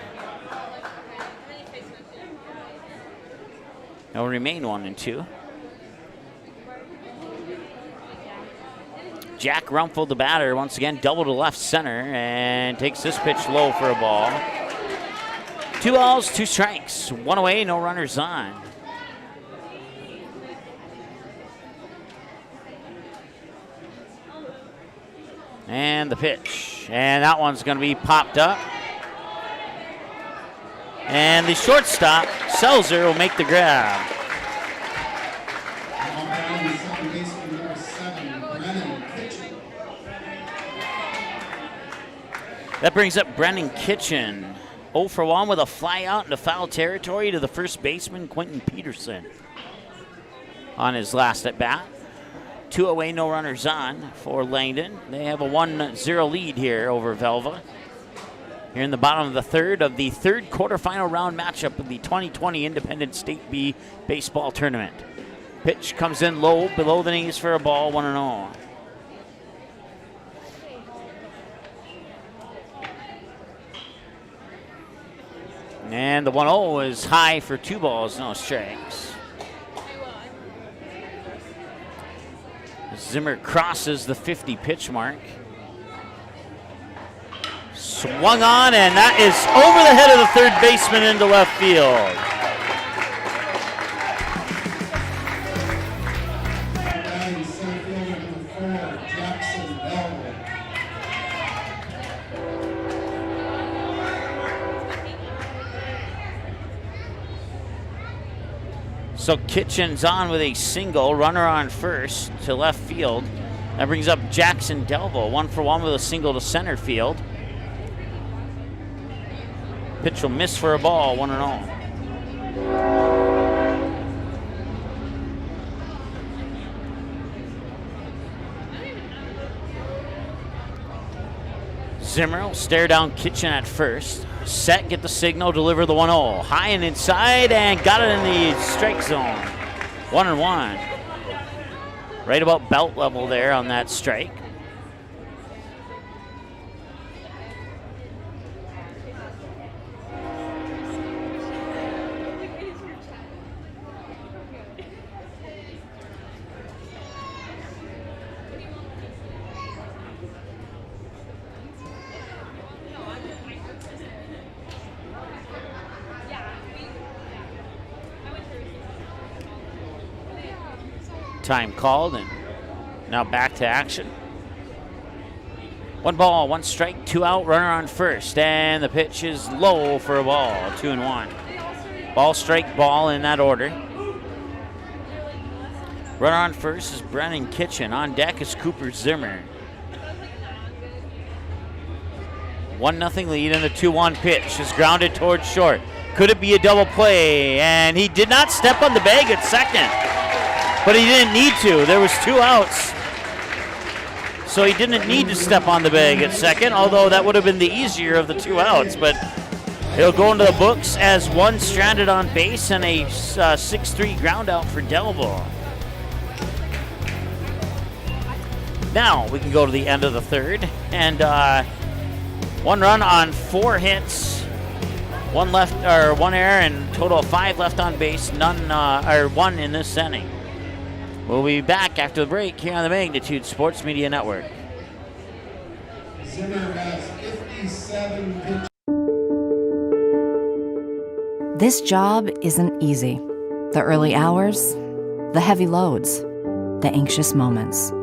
[SPEAKER 1] It'll remain 1-2. Jack Rumpel, the batter, once again double to left center and takes this pitch low for a ball. 2 balls, 2 strikes, 1 away, no runners on. And the pitch, and that one's going to be popped up. And the shortstop, Selzer, will make the grab.
[SPEAKER 2] Now batting second baseman number 7, Brennan Kitchen.
[SPEAKER 1] That brings up Brennan Kitchen. 0-for-1 with a fly out into foul territory to the first baseman, Quentin Peterson, on his last at bat. 2 away, no runners on for Langdon. They have a 1-0 lead here over Velva. Here in the bottom of the third quarterfinal round matchup of the 2020 Independent State B baseball tournament. Pitch comes in low, below the knees for a ball, 1-0. And the 1-0 is high for 2 balls, no strikes. Zimmer crosses the 50 pitch mark. Swung on, and that is over the head of the third baseman into left field.
[SPEAKER 2] Batting center fielder number 4, Jackson Velva.
[SPEAKER 1] So Kitchen's on with a single, runner on first to left field. That brings up Jackson Delvo, 1-for-1 with a single to center field. Pitch will miss for a ball, 1-0. Zimmer will stare down Kitchen at first. Set, get the signal, deliver the 1-0. High and inside, and got it in the strike zone. 1-1. Right about belt level there on that strike. Time called, and now back to action. 1 ball, 1 strike, 2 out, runner on first, and the pitch is low for a ball, 2-1. Ball, strike, ball in that order. Runner on first is Brennan Kitchen. On deck is Cooper Zimmer. 1-0 lead, and the 2-1 pitch is grounded towards short. Could it be a double play? And he did not step on the bag at second, but he didn't need to. There was 2 outs. So he didn't need to step on the bag at second, although that would have been the easier of the 2 outs. But it'll go into the books as 1 stranded on base and a 6-3 ground out for Delvo. Now we can go to the end of the third, and 1 run on 4 hits, 1 error, and total of 5 left on base. None, or 1 in this inning. We'll be back after the break here on the Magnitude Sports Media Network.
[SPEAKER 2] Zimmer has 57 pitches.
[SPEAKER 3] This job isn't easy. The early hours, the heavy loads, the anxious moments.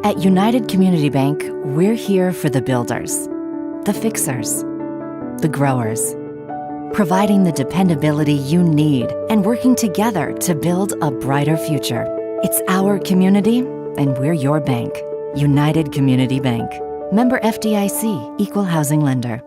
[SPEAKER 3] At United Community Bank, we're here for the builders, the fixers, the growers, providing the dependability you need and working together to build a brighter future. It's our community, and we're your bank. United Community Bank. Member FDIC, Equal Housing Lender.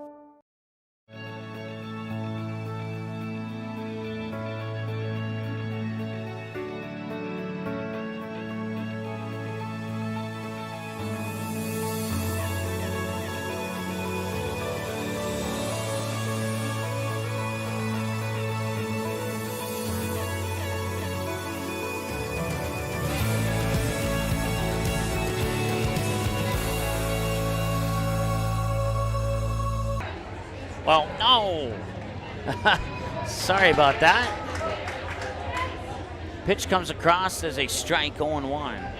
[SPEAKER 1] Well, no. Sorry about that. Pitch comes across as a strike, 0-1.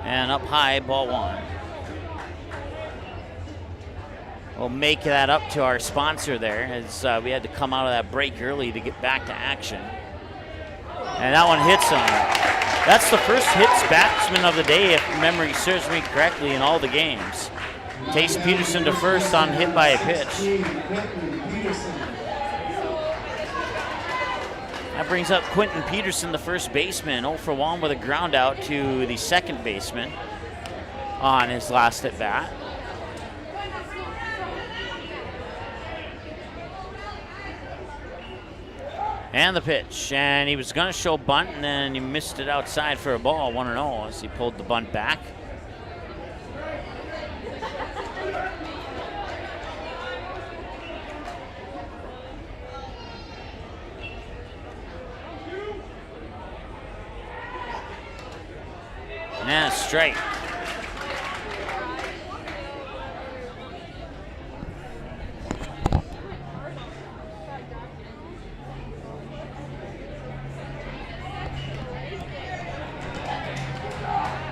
[SPEAKER 1] And up high, ball 1. We'll make that up to our sponsor there, as we had to come out of that break early to get back to action. And that one hits him. That's the first hits batsman of the day, if memory serves me correctly, in all the games. Tace Peterson to first on hit by a pitch. That brings up Quentin Peterson, the first baseman, 0 for 1 with a ground out to the second baseman on his last at bat. And the pitch, and he was going to show bunt, and then he missed it outside for a ball, 1-0, as he pulled the bunt back. And a strike.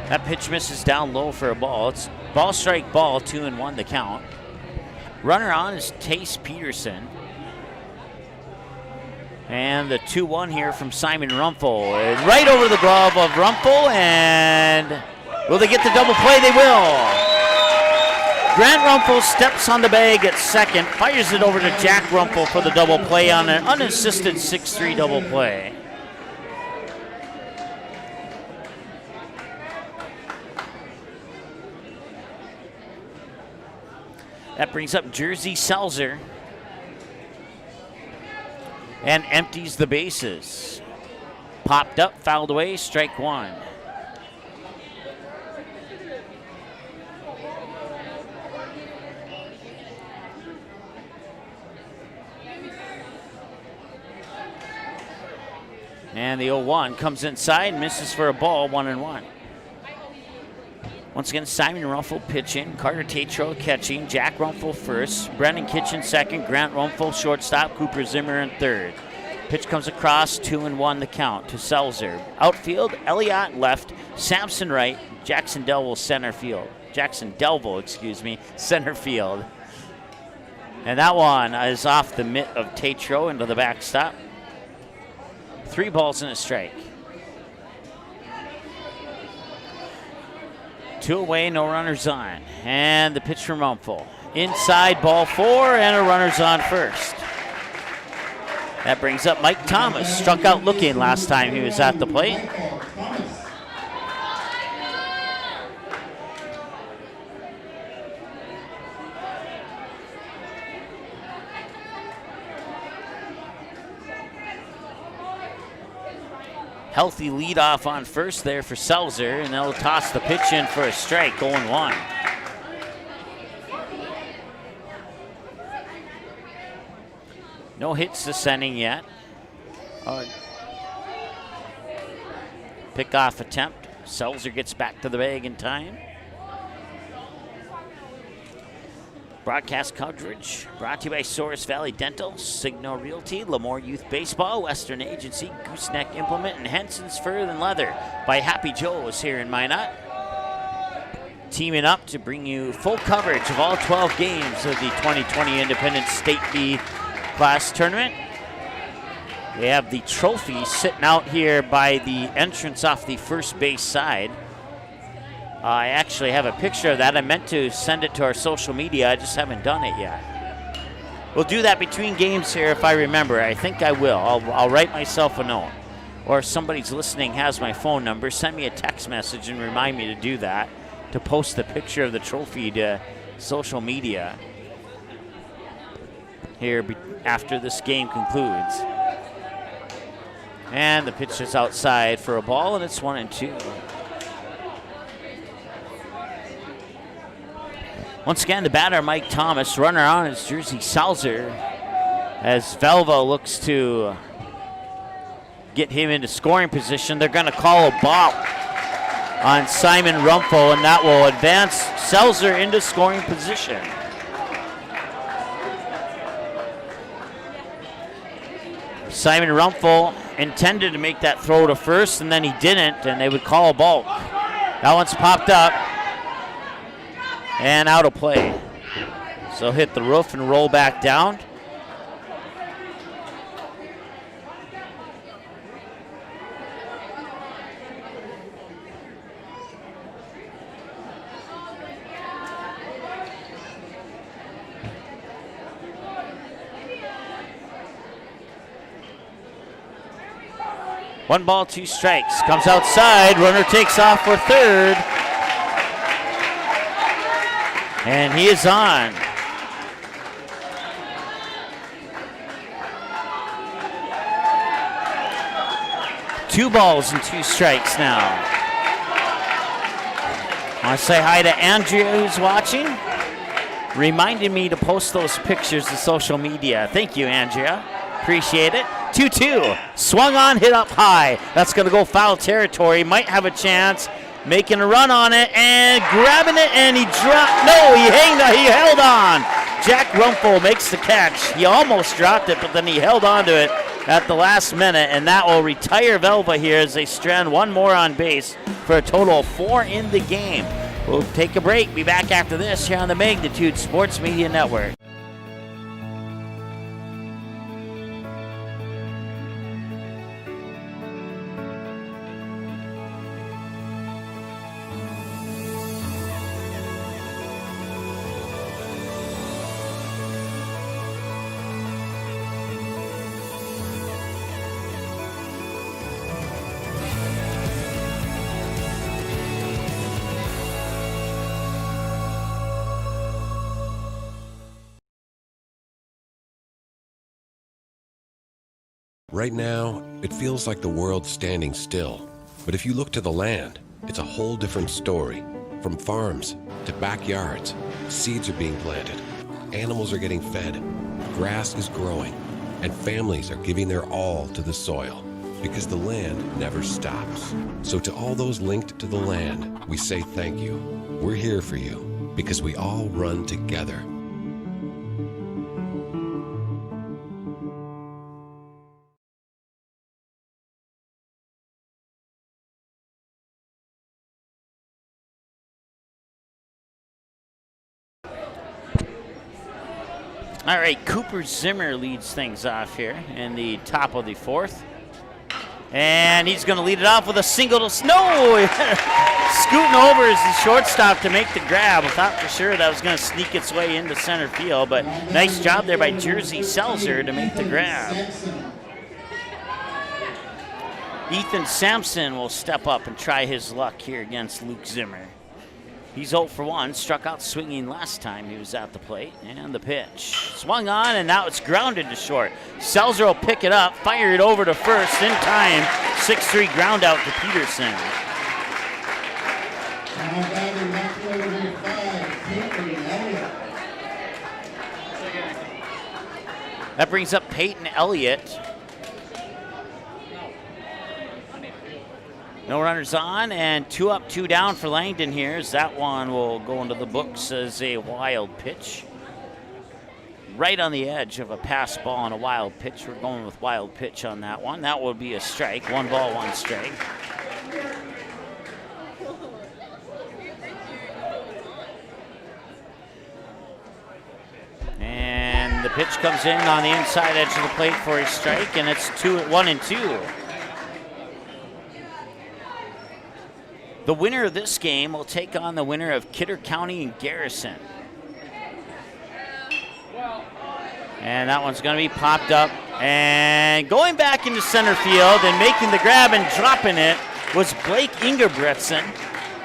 [SPEAKER 1] That pitch misses down low for a ball. It's ball, strike, ball, 2-1 the count. Runner on is Tace Peterson. And the 2-1 here from Simon Rumpel. Right over the glove of Rumpel, and will they get the double play? They will. Grant Rumpel steps on the bag at second, fires it over to Jack Rumpel for the double play on an unassisted 6-3 double play. That brings up Jersey Selzer and empties the bases. Popped up, fouled away, strike 1. And the 0-1 comes inside, misses for a ball, 1-1. Once again, Simon Rumpel pitching, Carter Tatro catching, Jack Rumpel first, Brendan Kitchen second, Grant Rumpel shortstop, Cooper Zimmer in third. Pitch comes across, 2-1 the count to Selzer. Outfield, Elliott left, Sampson right, Jackson Delville center field. Center field. And that one is off the mitt of Tatro into the backstop. 3 balls and a strike. 2 away, no runners on. And the pitch from Rumpel. Inside, ball 4, and a runner's on first. That brings up Mike Thomas. Struck out looking last time he was at the plate. Healthy leadoff on first there for Selzer, and they'll toss the pitch in for a strike, 0-1. No hits this inning yet. Pick-off attempt. Selzer gets back to the bag in time. Broadcast coverage brought to you by Souris Valley Dental, Signal Realty, Lemoore Youth Baseball, Western Agency, Gooseneck Implement, and Henson's Fur and Leather by Happy Joe's here in Minot. Teaming up to bring you full coverage of all 12 games of the 2020 Independence State B Class Tournament. We have the trophy sitting out here by the entrance off the first base side. I actually have a picture of that. I meant to send it to our social media. I just haven't done it yet. We'll do that between games here if I remember. I think I will. I'll write myself a note. Or if somebody's listening has my phone number, send me a text message and remind me to do that, to post the picture of the trophy to social media here after this game concludes. And the pitch is outside for a ball, and it's 1-2. Once again, the batter, Mike Thomas. Runner on is jersey, Selzer, as Velva looks to get him into scoring position. They're going to call a ball on Simon Rumpel, and that will advance Selzer into scoring position. Simon Rumpel intended to make that throw to first, and then he didn't, and they would call a ball. That one's popped up and out of play. So hit the roof and roll back down. One ball, 2 strikes. Comes outside. Runner takes off for third. And he is on. Two balls and 2 strikes now. I want to say hi to Andrea, who's watching. Reminded me to post those pictures to social media. Thank you, Andrea. Appreciate it. 2-2. Swung on, hit up high. That's going to go foul territory. Might have a chance. Making a run on it and grabbing it, and he dropped. No, he held on. Jack Rumpel makes the catch. He almost dropped it, but then he held on to it at the last minute, and that will retire Velva here as they strand one more on base for a total of 4 in the game. We'll take a break. Be back after this here on the Magnitude Sports Media Network.
[SPEAKER 4] Right now, it feels like the world's standing still. But if you look to the land, it's a whole different story. From farms to backyards, seeds are being planted, animals are getting fed, grass is growing, and families are giving their all to the soil. Because the land never stops. So to all those linked to the land, we say thank you. We're here for you because we all run together.
[SPEAKER 1] All right, Cooper Zimmer leads things off here in the top of the 4th. And he's going to lead it off with a single to snow. Scooting over as the shortstop to make the grab. I thought for sure that was going to sneak its way into center field, but nice job there by Jersey Seltzer to make the grab. Ethan Sampson will step up and try his luck here against Luke Zimmer. He's 0 for 1, struck out swinging last time he was at the plate. And the pitch. Swung on, and now it's grounded to short. Seltzer will pick it up, fire it over to first in time. 6-3 ground out to Peterson. That brings up Peyton Elliott. No runners on, and 2 up, 2 down for Langdon here, as that one will go into the books as a wild pitch. Right on the edge of a pass ball and a wild pitch. We're going with wild pitch on that one. That will be a strike. 1 ball, 1 strike. And the pitch comes in on the inside edge of the plate for a strike, and it's 1-2. The winner of this game will take on the winner of Kidder County and Garrison. And that one's going to be popped up. And going back into center field and making the grab and dropping it was Blake Ingebretson.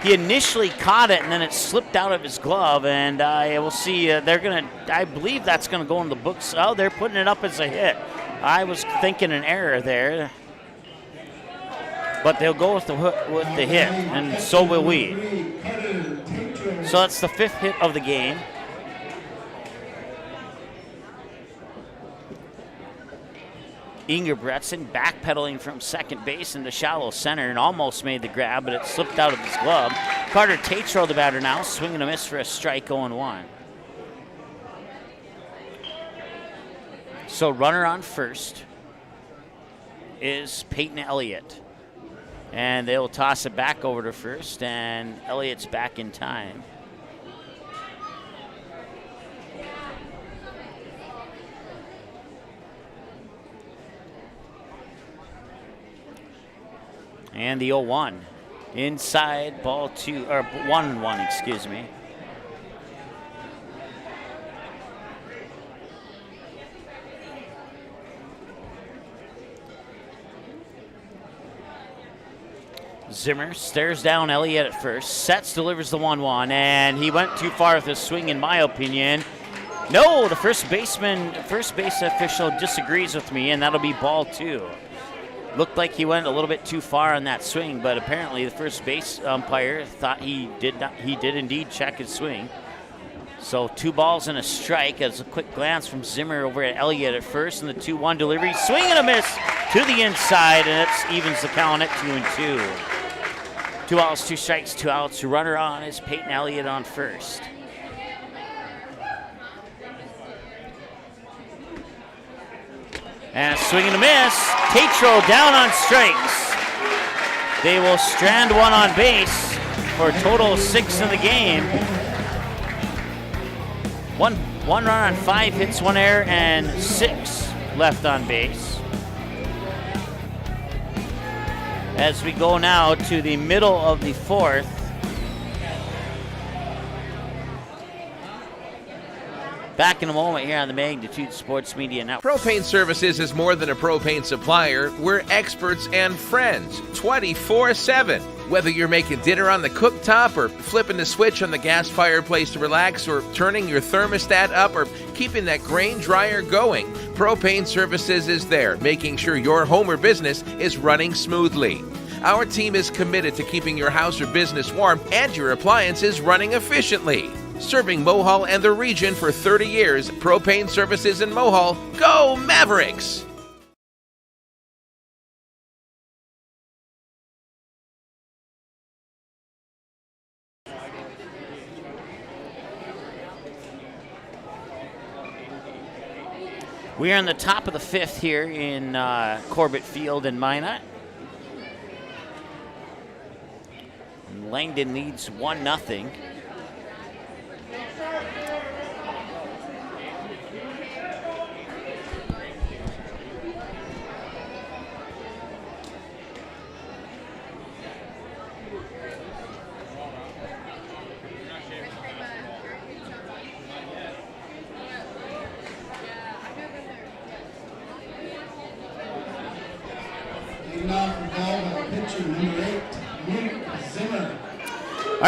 [SPEAKER 1] He initially caught it, and then it slipped out of his glove. And we'll see. I believe that's going to go in the books. Oh, they're putting it up as a hit. I was thinking an error there. But they'll go with the hit, and so will we. So that's the 5th hit of the game. Ingebretson backpedaling from second base into shallow center and almost made the grab, but it slipped out of his glove. Carter Tatro, the batter now, swinging a miss for a strike, 0-1. So runner on first is Peyton Elliott. And they'll toss it back over to first, and Elliott's back in time. And the 0-1. Inside, ball 2, or 1-1, excuse me. Zimmer stares down Elliott at first, sets, delivers the 1-1, and he went too far with his swing, in my opinion. No, the first base official disagrees with me, and that'll be ball 2. Looked like he went a little bit too far on that swing, but apparently the first base umpire thought he did indeed check his swing. So 2 balls and a strike as a quick glance from Zimmer over at Elliott at first, and the 2-1 delivery, swing and a miss to the inside, and it evens the count at 2-2. 2 balls, 2 strikes, 2 outs. Runner on is Peyton Elliott on first. And a swing and a miss. Tatro down on strikes. They will strand 1 on base for a total of 6 in the game. One run on 5 hits, 1 error, and 6 left on base. As we go now to the middle of the 4th. Back in a moment here on the Magnitude Sports Media Network.
[SPEAKER 5] Propane Services is more than a propane supplier. We're experts and friends 24/7. Whether you're making dinner on the cooktop or flipping the switch on the gas fireplace to relax or turning your thermostat up or keeping that grain dryer going, Propane Services is there, making sure your home or business is running smoothly. Our team is committed to keeping your house or business warm and your appliances running efficiently. Serving Mohall and the region for 30 years, Propane Services in Mohall. Go Mavericks!
[SPEAKER 1] We are in the top of the 5th here in Corbett Field in Minot. Langdon leads 1-0.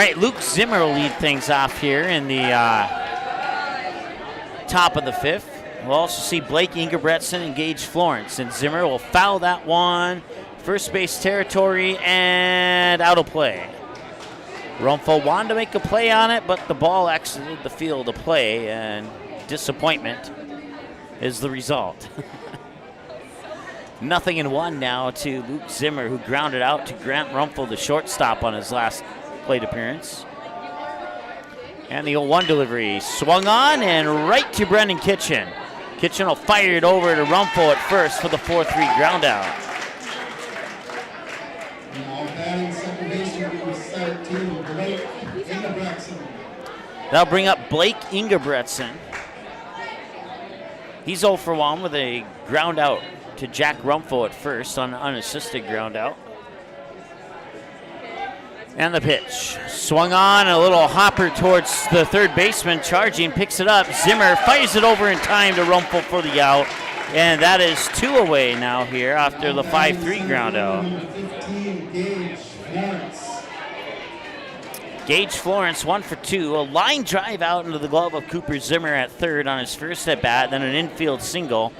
[SPEAKER 1] right, Luke Zimmer will lead things off here in the top of the fifth. We'll also see Blake Ingebretson and Gage Florence, and Zimmer will foul that one. First base territory and out of play. Rumpel wanted to make a play on it, but the ball exited the field of play, and disappointment is the result. 0-1 now to Luke Zimmer, who grounded out to Grant Rumpel, the shortstop, on his last plate appearance. And the 0-1 delivery swung on and right to Brendan Kitchen. Kitchen will fire it over to Rumpel at first for the 4-3 ground out.
[SPEAKER 2] Now batting second baseman number 17, Blake Ingebretson.
[SPEAKER 1] That'll bring up Blake Ingebretson. He's 0 for 1 with a ground out to Jack Rumpel at first on an unassisted ground out. And the pitch. Swung on, a little hopper towards the third baseman, charging, picks it up. Zimmer fires it over in time to Rumpel for the out. And that is 2 away now here after the 5-3 ground out.
[SPEAKER 2] Number 15, Gage Florence.
[SPEAKER 1] Gage Florence 1 for 2. A line drive out into the glove of Cooper Zimmer at third on his first at bat, then an infield single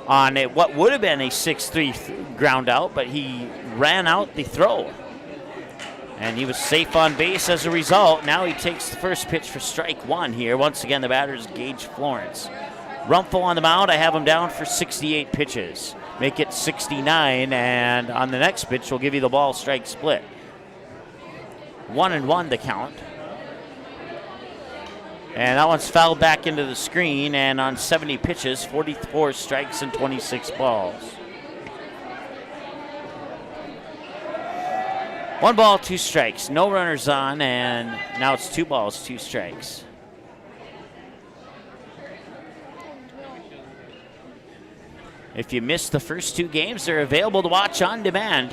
[SPEAKER 1] on what would have been a 6-3 ground out, but he ran out the throw. And he was safe on base as a result. Now he takes the first pitch for strike one here. Once again, the batter is Gage Florence. Rumpel on the mound. I have him down for 68 pitches. Make it 69, and on the next pitch, we'll give you the ball strike split. 1-1 the count. And that one's fouled back into the screen, and on 70 pitches, 44 strikes and 26 balls. 1 ball, 2 strikes. No runners on, and now it's 2 balls, 2 strikes. If you missed the first 2 games, they're available to watch on demand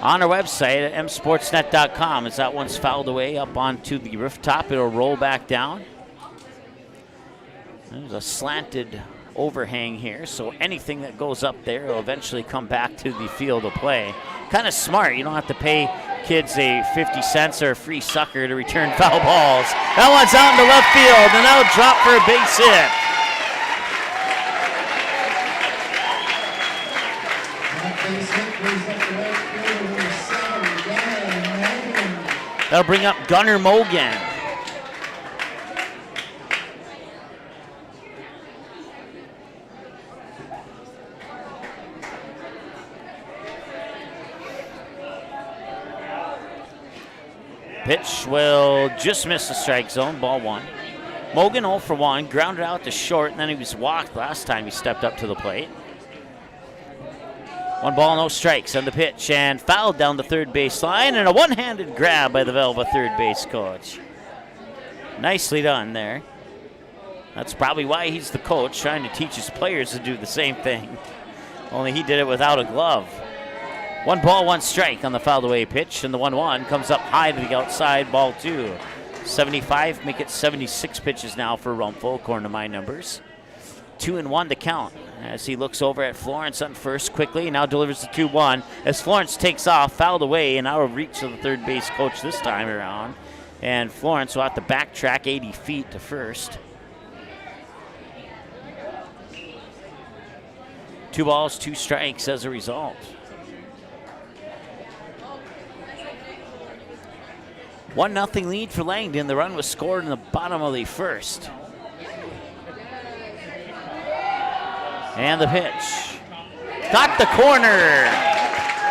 [SPEAKER 1] on our website at msportsnet.com. As that one's fouled away up onto the rooftop, it'll roll back down. There's a slanted overhang here, so anything that goes up there will eventually come back to the field of play. Kind of smart. You don't have to pay kids a 50 cents or a free sucker to return foul balls. That one's out into left field, and that'll drop for a base hit. That'll bring up Gunnar Mogan. Pitch will just miss the strike zone, ball 1. Mogan 0 for 1, grounded out to short, and then he was walked last time he stepped up to the plate. 1 ball, no strikes on the pitch, and fouled down the third base line, and a one-handed grab by the Velva third base coach. Nicely done there. That's probably why he's the coach, trying to teach his players to do the same thing. Only he did it without a glove. 1 ball, 1 strike on the fouled away pitch, and the 1-1 comes up high to the outside, ball 2. 75, make it 76 pitches now for Rumpel, according to my numbers. 2-1 to count as he looks over at Florence on first quickly. Now delivers the 2-1 as Florence takes off, fouled away, and out of reach of the third base coach this time around. And Florence will have to backtrack 80 feet to first. 2 balls, 2 strikes as a result. 1-0 lead for Langdon. The run was scored in the bottom of the first. And the pitch. Got the corner.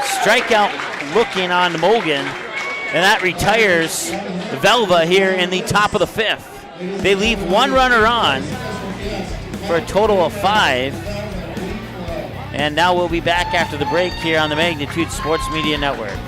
[SPEAKER 1] Strikeout looking on Mogan. And that retires Velva here in the top of the 5th. They leave 1 runner on for a total of 5. And now we'll be back after the break here on the Magnitude Sports Media Network.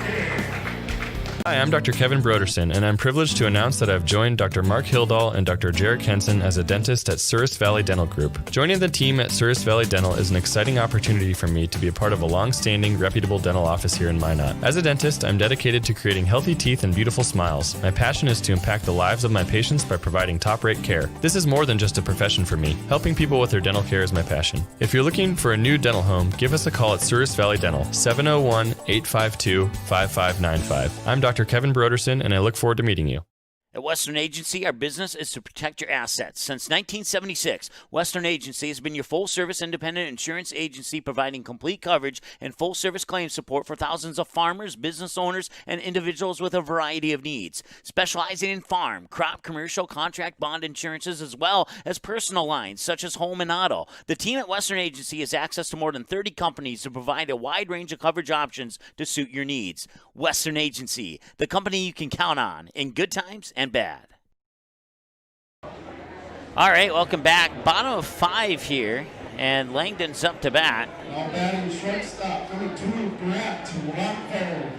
[SPEAKER 6] Hi, I'm Dr. Kevin Broderson, and I'm privileged to announce that I've joined Dr. Mark Hildahl and Dr. Jarek Henson as a dentist at Surrey Valley Dental Group. Joining the team at Surrey Valley Dental is an exciting opportunity for me to be a part of a long-standing, reputable dental office here in Minot. As a dentist, I'm dedicated to creating healthy teeth and beautiful smiles. My passion is to impact the lives of my patients by providing top-rate care. This is more than just a profession for me. Helping people with their dental care is my passion. If you're looking for a new dental home, give us a call at Surrey Valley Dental, 701-852-5595. I'm Dr. Dr. Kevin Broderson, and I look forward to meeting you.
[SPEAKER 1] At Western Agency, our business is to protect your assets. Since 1976, Western Agency has been your full-service independent insurance agency providing complete coverage and full-service claim support for thousands of farmers, business owners, and individuals with a variety of needs. Specializing in farm, crop, commercial, contract, bond insurances, as well as personal lines such as home and auto. The team at Western Agency has access to more than 30 companies to provide a wide range of coverage options to suit your needs. Western Agency, the company you can count on in good times and bad. All right, welcome back. Bottom of 5 here, and Langdon's up to bat.
[SPEAKER 2] Now batting shortstop, number 2, Brett Rumfeld.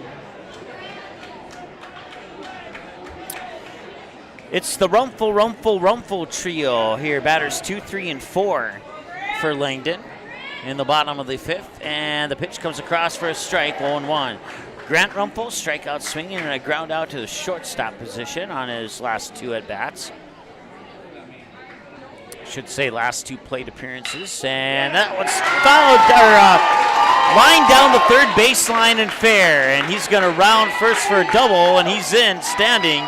[SPEAKER 1] It's the Rumfel trio here. Batters 2, 3, and 4 for Langdon in the bottom of the 5th, and the pitch comes across for a strike, 0-1. Grant Rumfel, strikeout swinging, and a ground out to the shortstop position on his last 2 at-bats. Should say last 2 plate appearances. And that was fouled, line down the third baseline and fair. And he's going to round first for a double, and he's in, standing.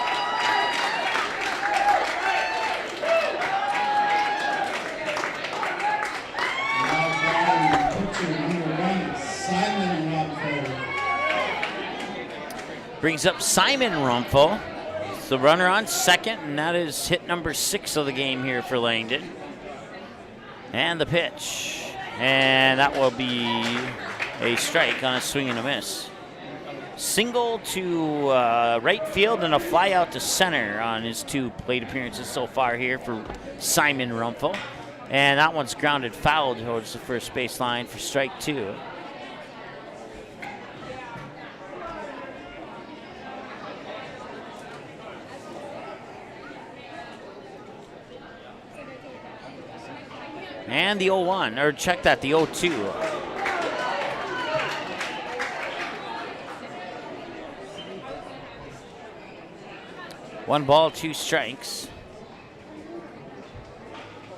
[SPEAKER 1] Brings up Simon Rumfel. It's the runner on second, and that is hit number 6 of the game here for Langdon. And the pitch. And that will be a strike on a swing and a miss. Single to right field and a fly out to center on his 2 plate appearances so far here for Simon Rumfel. And that one's grounded foul towards the first base line for strike 2. And the 0-1, or check that, the 0-2. 1 ball, 2 strikes.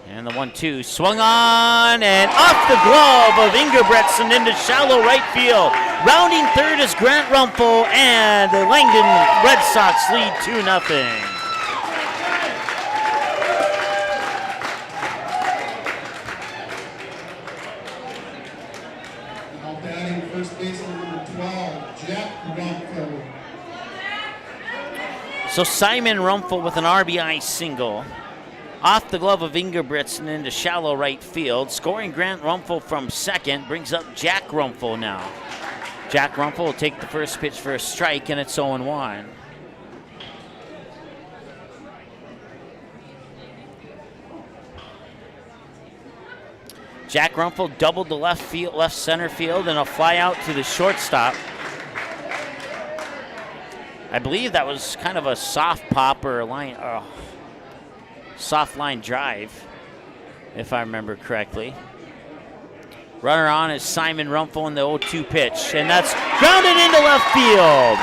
[SPEAKER 1] And the 1-2 swung on and off the glove of Ingebretson into shallow right field. Rounding third is Grant Rumfel, and the Langdon Red Sox lead 2-0. So Simon Rumfel with an RBI single. Off the glove of Ingebretson into shallow right field. Scoring Grant Rumfel from second brings up Jack Rumfel now. Jack Rumfel will take the first pitch for a strike, and it's 0-1. Jack Rumfel doubled the left center field and a fly out to the shortstop. I believe that was kind of a soft pop or a soft line drive, if I remember correctly. Runner on is Simon Rumfel in the 0-2 pitch, and that's grounded into left field.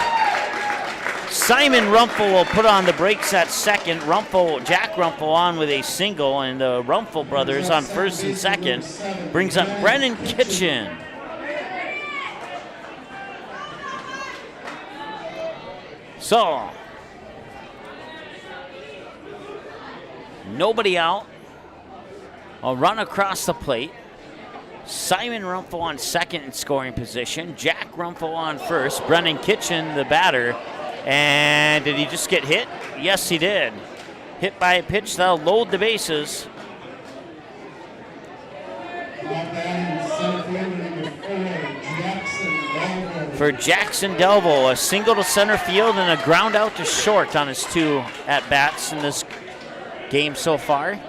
[SPEAKER 1] Simon Rumfel will put on the brakes at second. Jack Rumfel on with a single, and the Rumfel brothers on first and second. Brings up Brennan Kitchen. So, nobody out. A run across the plate. Simon Rumfel on second in scoring position. Jack Rumfel on first. Brennan Kitchen, the batter. And did he just get hit? Yes, he did. Hit by a pitch that'll load the bases. For Jackson Delvo, a single to center field and a ground out to short on his 2 at-bats in this game so far.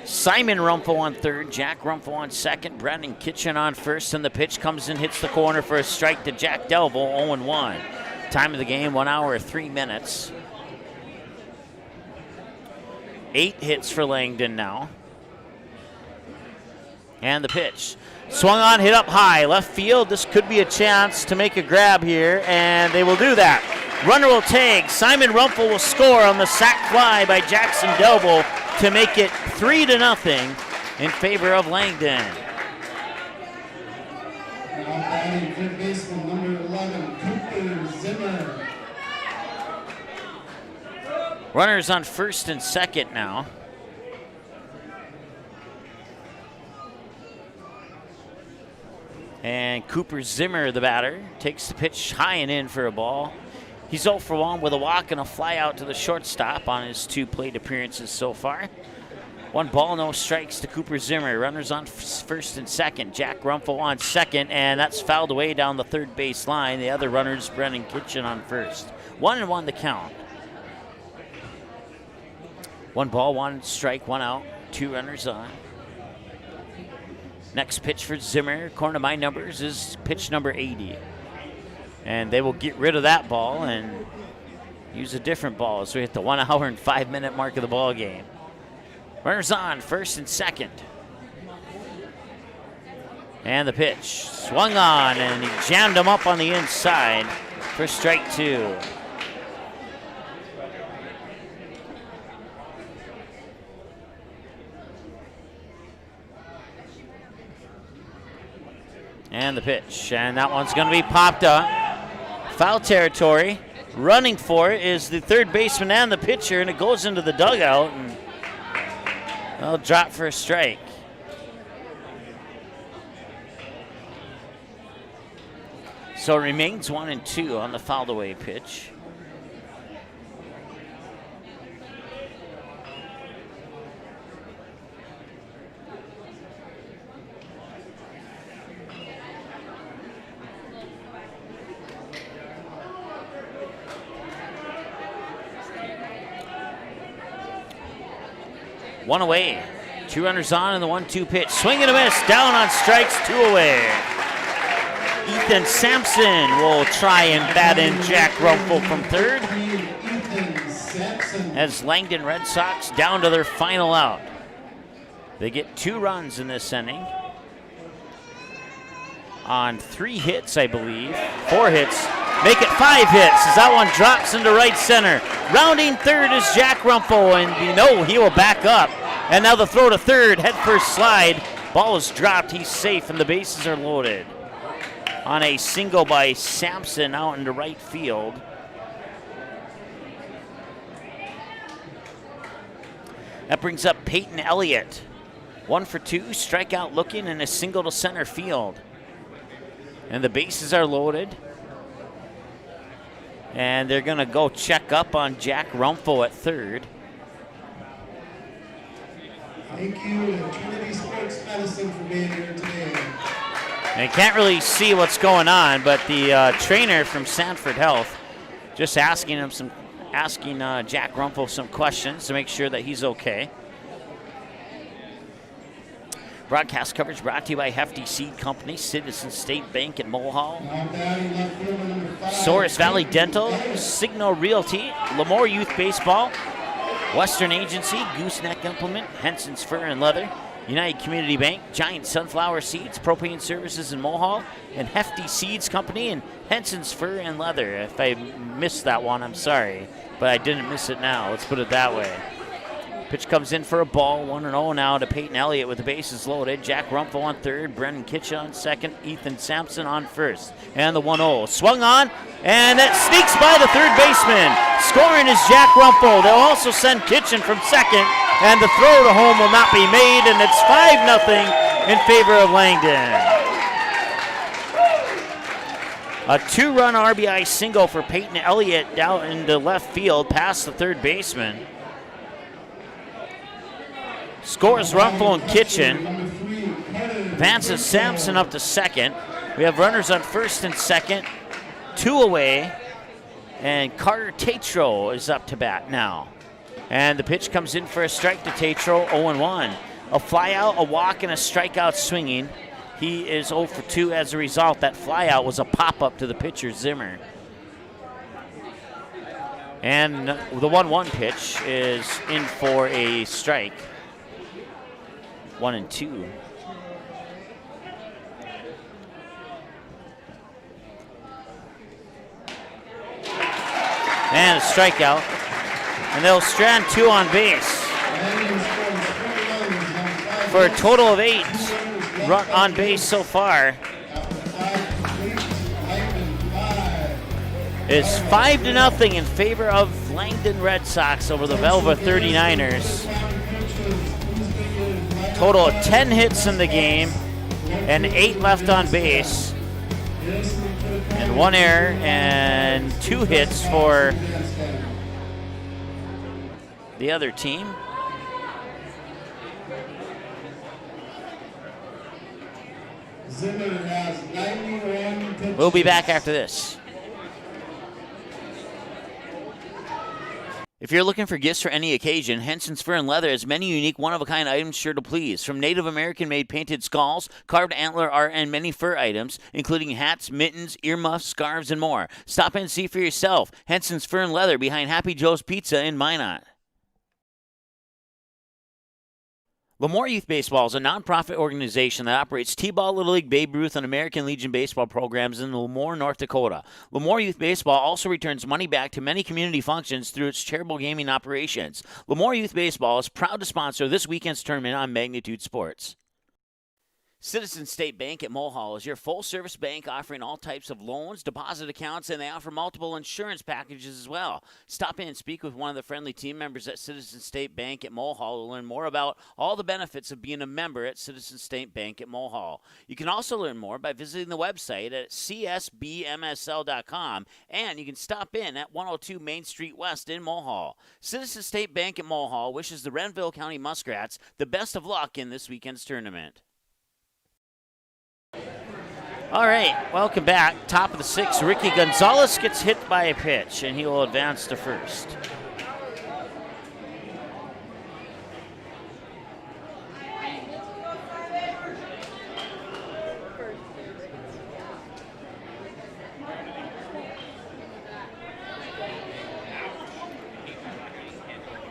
[SPEAKER 1] Simon Rumfel on third, Jack Rumfel on second, Brennan Kitchen on first, and the pitch comes in, hits the corner for a strike to Jack Delvo, 0-1. Time of the game, 1 hour, 3 minutes. 8 hits for Langdon now. And the pitch. Swung on, hit up high, left field. This could be a chance to make a grab here, and they will do that. Runner will tag. Simon Rumfel will score on the sac fly by Jackson Delvo to make it 3-0 in favor of Langdon.
[SPEAKER 2] Now batting third baseman number 11, Cooper Zimmer.
[SPEAKER 1] Runners on first and second now. And Cooper Zimmer, the batter, takes the pitch high and in for a ball. He's 0 for 1 with a walk and a fly out to the shortstop on his 2 plate appearances so far. 1 ball, no strikes to Cooper Zimmer. Runners on first and second. Jack Rumpel on second, and that's fouled away down the third base line. The other runner's Brennan Kitchen on first. 1-1 the count. 1 ball, 1 strike, 1 out. 2 runners on. Next pitch for Zimmer, according to my numbers, is pitch number 80. And they will get rid of that ball and use a different ball as we hit the 1 hour and 5 minute mark of the ball game. Runners on first and second. And the pitch swung on, and he jammed him up on the inside for strike 2. And the pitch, and that one's going to be popped up. Foul territory. Running for it is the third baseman and the pitcher, and it goes into the dugout, and they'll drop for a strike. So it remains 1-2 on the fouled away pitch. One away. 2 runners on and the 1-2 pitch. Swing and a miss. Down on strikes. 2 away. Ethan Sampson will try and bat in Jack Rumpel from third. As Langdon Red Sox down to their final out. They get 2 runs in this inning. On 3 hits, I believe. 4 hits. Make it 5 hits as that one drops into right center. Rounding third is Jack Rumpel, and you know he will back up. And now the throw to third, head first slide. Ball is dropped, he's safe, and the bases are loaded. On a single by Sampson out into right field. That brings up Peyton Elliott. 1 for 2, strikeout looking, and a single to center field. And the bases are loaded. And they're going to go check up on Jack Rumpel at third.
[SPEAKER 2] Thank you to Trinity Sports Medicine for being here today.
[SPEAKER 1] And can't really see what's going on, but the trainer from Sanford Health just asking Jack Rumpel some questions to make sure that he's okay. Broadcast coverage brought to you by Hefty Seed Company, Citizen State Bank in Mulhall, Source Valley Dental, Signal Realty, Lemoore Youth Baseball, Western Agency, Gooseneck Implement, Henson's Fur and Leather, United Community Bank, Giant Sunflower Seeds, Propane Services in Mulhall, and Hefty Seeds Company and Henson's Fur and Leather. If I missed that one, I'm sorry, but I didn't miss it now. Let's put it that way. Pitch comes in for a ball, 1-0 now to Peyton Elliott with the bases loaded. Jack Rumpel on third, Brennan Kitchen on second, Ethan Sampson on first. And the 1-0 swung on, and that sneaks by the third baseman. Scoring is Jack Rumpel. They'll also send Kitchen from second, and the throw to home will not be made, and it's 5-0 in favor of Langdon. A 2-run RBI single for Peyton Elliott down into left field past the third baseman. Scores Rumpel and Kitchen. Advances Sampson up to second. We have runners on first and second. 2 away. And Carter Tatro is up to bat now. And the pitch comes in for a strike to Tatro, 0-1. A fly out, a walk, and a strikeout swinging. He is 0 for 2 as a result. That fly out was a pop-up to the pitcher, Zimmer. And the 1-1 pitch is in for a strike. 1-2. And a strikeout. And they'll strand 2 on base. For a total of 8 run on base so far. is 5-0 in favor of Langdon Red Sox over the Velva 39ers. Total of 10 hits in the game and 8 left on base. And 1 error and 2 hits for the other team. We'll be back after this. If you're looking for gifts for any occasion, Henson's Fur and Leather has many unique one-of-a-kind items sure to please. From Native American-made painted skulls, carved antler art, and many fur items, including hats, mittens, earmuffs, scarves, and more. Stop in and see for yourself. Henson's Fur and Leather behind Happy Joe's Pizza in Minot. Lemoore Youth Baseball is a nonprofit organization that operates T-Ball, Little League, Babe Ruth, and American Legion baseball programs in Lemoore, North Dakota. Lemoore Youth Baseball also returns money back to many community functions through its charitable gaming operations. Lemoore Youth Baseball is proud to sponsor this weekend's tournament on Magnitude Sports. Citizen State Bank at Mulhall is your full-service bank offering all types of loans, deposit accounts, and they offer multiple insurance packages as well. Stop in and speak with one of the friendly team members at Citizen State Bank at Mulhall to learn more about all the benefits of being a member at Citizen State Bank at Mulhall. You can also learn more by visiting the website at csbmsl.com, and you can stop in at 102 Main Street West in Mulhall. Citizen State Bank at Mulhall wishes the Renville County Muskrats the best of luck in this weekend's tournament. All right, welcome back. Top of the 6th, Ricky Gonzalez gets hit by a pitch, and he will advance to first.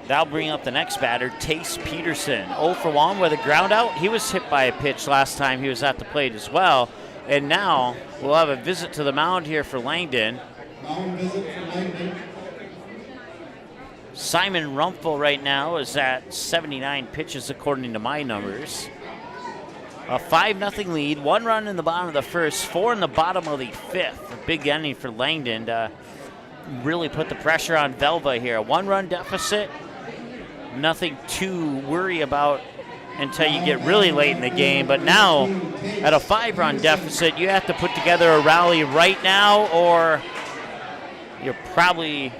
[SPEAKER 1] That'll bring up the next batter, Tace Peterson. 0 for 1 with a ground out. He was hit by a pitch last time he was at the plate as well. And now we'll have a visit to the mound here for Langdon.
[SPEAKER 2] Mound visit for Langdon.
[SPEAKER 1] Simon Rumpel right now is at 79 pitches according to my numbers. A 5-0 lead, 1 run in the bottom of the first, 4 in the bottom of the 5th. A big inning for Langdon to really put the pressure on Velva here. A 1-run deficit, nothing to worry about until you get really late in the game. But now, at a 5-run deficit, you have to put together a rally right now, or you're probably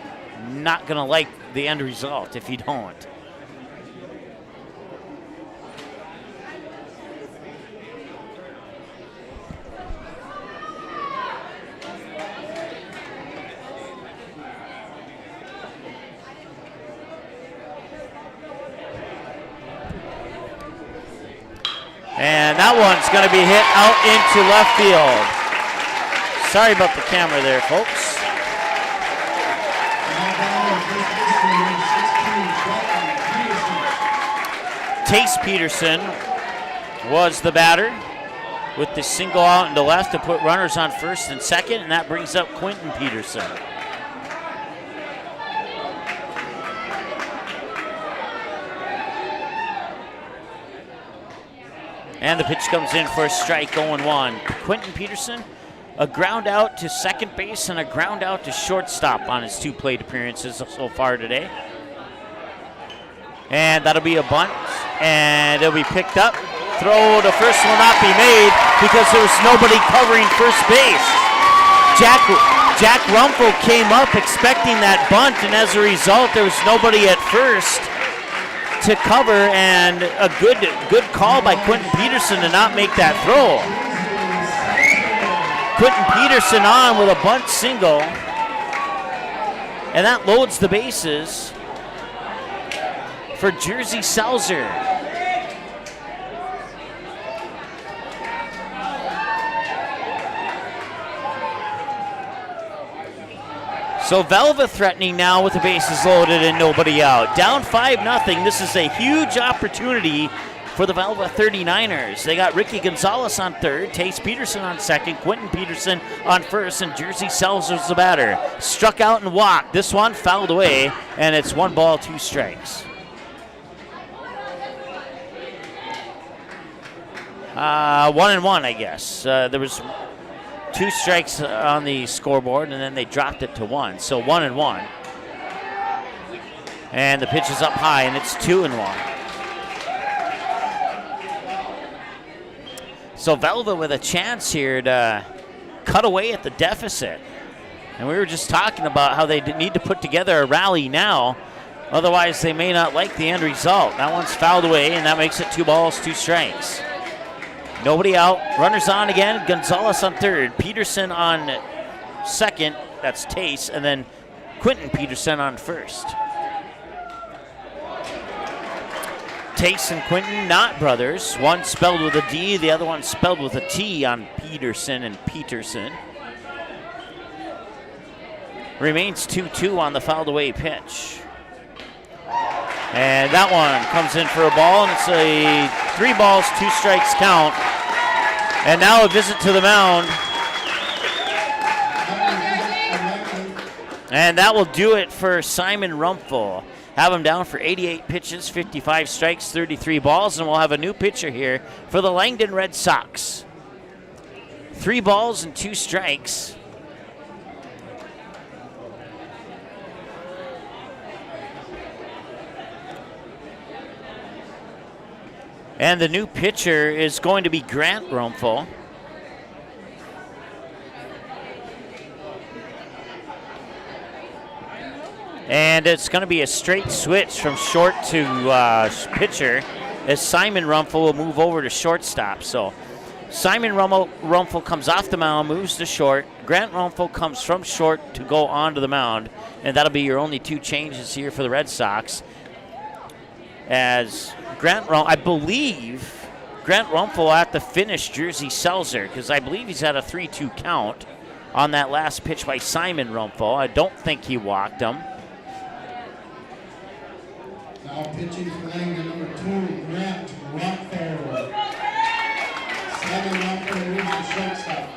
[SPEAKER 1] not going to like the end result if you don't. And that one's going to be hit out into left field. Sorry about the camera there, folks. Tace Peterson was the batter with the single out into left to put runners on first and second, and that brings up Quentin Peterson. And the pitch comes in for a strike, 0-1. Quentin Peterson, a ground out to second base and a ground out to shortstop on his 2 plate appearances so far today. And that'll be a bunt, and it'll be picked up. Throw to first will not be made because there was nobody covering first base. Jack Rumpel came up expecting that bunt, and as a result, there was nobody at first to cover, and a good call by Quentin Peterson to not make that throw. Quentin Peterson on with a bunt single, and that loads the bases for Jersey Selzer. So Velva threatening now with the bases loaded and nobody out. Down 5-0. This is a huge opportunity for the Velva 39ers. They got Ricky Gonzalez on third, Tace Peterson on second, Quentin Peterson on first, and Jersey Selzer's the batter. Struck out and walked. This one fouled away, and it's 1 ball, 2 strikes. 1-1, I guess. There was 2 strikes on the scoreboard, and then they dropped it to 1. So 1-1. And the pitch is up high, and it's 2-1. So Velva with a chance here to cut away at the deficit. And we were just talking about how they need to put together a rally now. Otherwise, they may not like the end result. That one's fouled away, and that makes it 2 balls, 2 strikes. Nobody out. Runners on again. Gonzalez on third. Peterson on second. That's Tace. And then Quentin Peterson on first. Tace and Quentin, not brothers. One spelled with a D, the other one spelled with a T on Peterson and Peterson. Remains 2-2 on the fouled away pitch. And that one comes in for a ball, and it's a 3 balls, 2 strikes count. And now a visit to the mound. And that will do it for Simon Rumpel. Have him down for 88 pitches, 55 strikes, 33 balls, and we'll have a new pitcher here for the Langdon Red Sox. 3 balls and 2 strikes. And the new pitcher is going to be Grant Rumpel. And it's going to be a straight switch from short to pitcher as Simon Rumpel will move over to shortstop. So Simon Rumpel comes off the mound, moves to short. Grant Rumpel comes from short to go onto the mound. And that'll be your only 2 changes here for the Red Sox. As Grant Rumpel, I believe Grant Rumpel will have to finish Jersey Selzer because I believe he's had a 3-2 count on that last pitch by Simon Rumpel. I don't think he walked him.
[SPEAKER 2] Now pitching for Langdon, number 2, Grant Rumpel. Simon Rumpel moves to shortstop.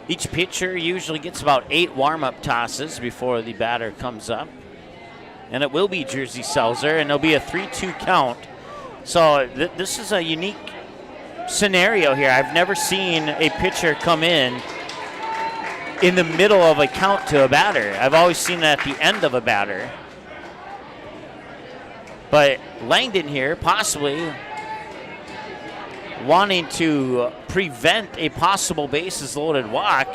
[SPEAKER 1] Each pitcher usually gets about 8 warm-up tosses before the batter comes up. And it will be Jersey Selzer, and there'll be a 3-2 count. So this is a unique scenario here. I've never seen a pitcher come in the middle of a count to a batter. I've always seen it at the end of a batter. But Langdon here possibly wanting to prevent a possible bases loaded walk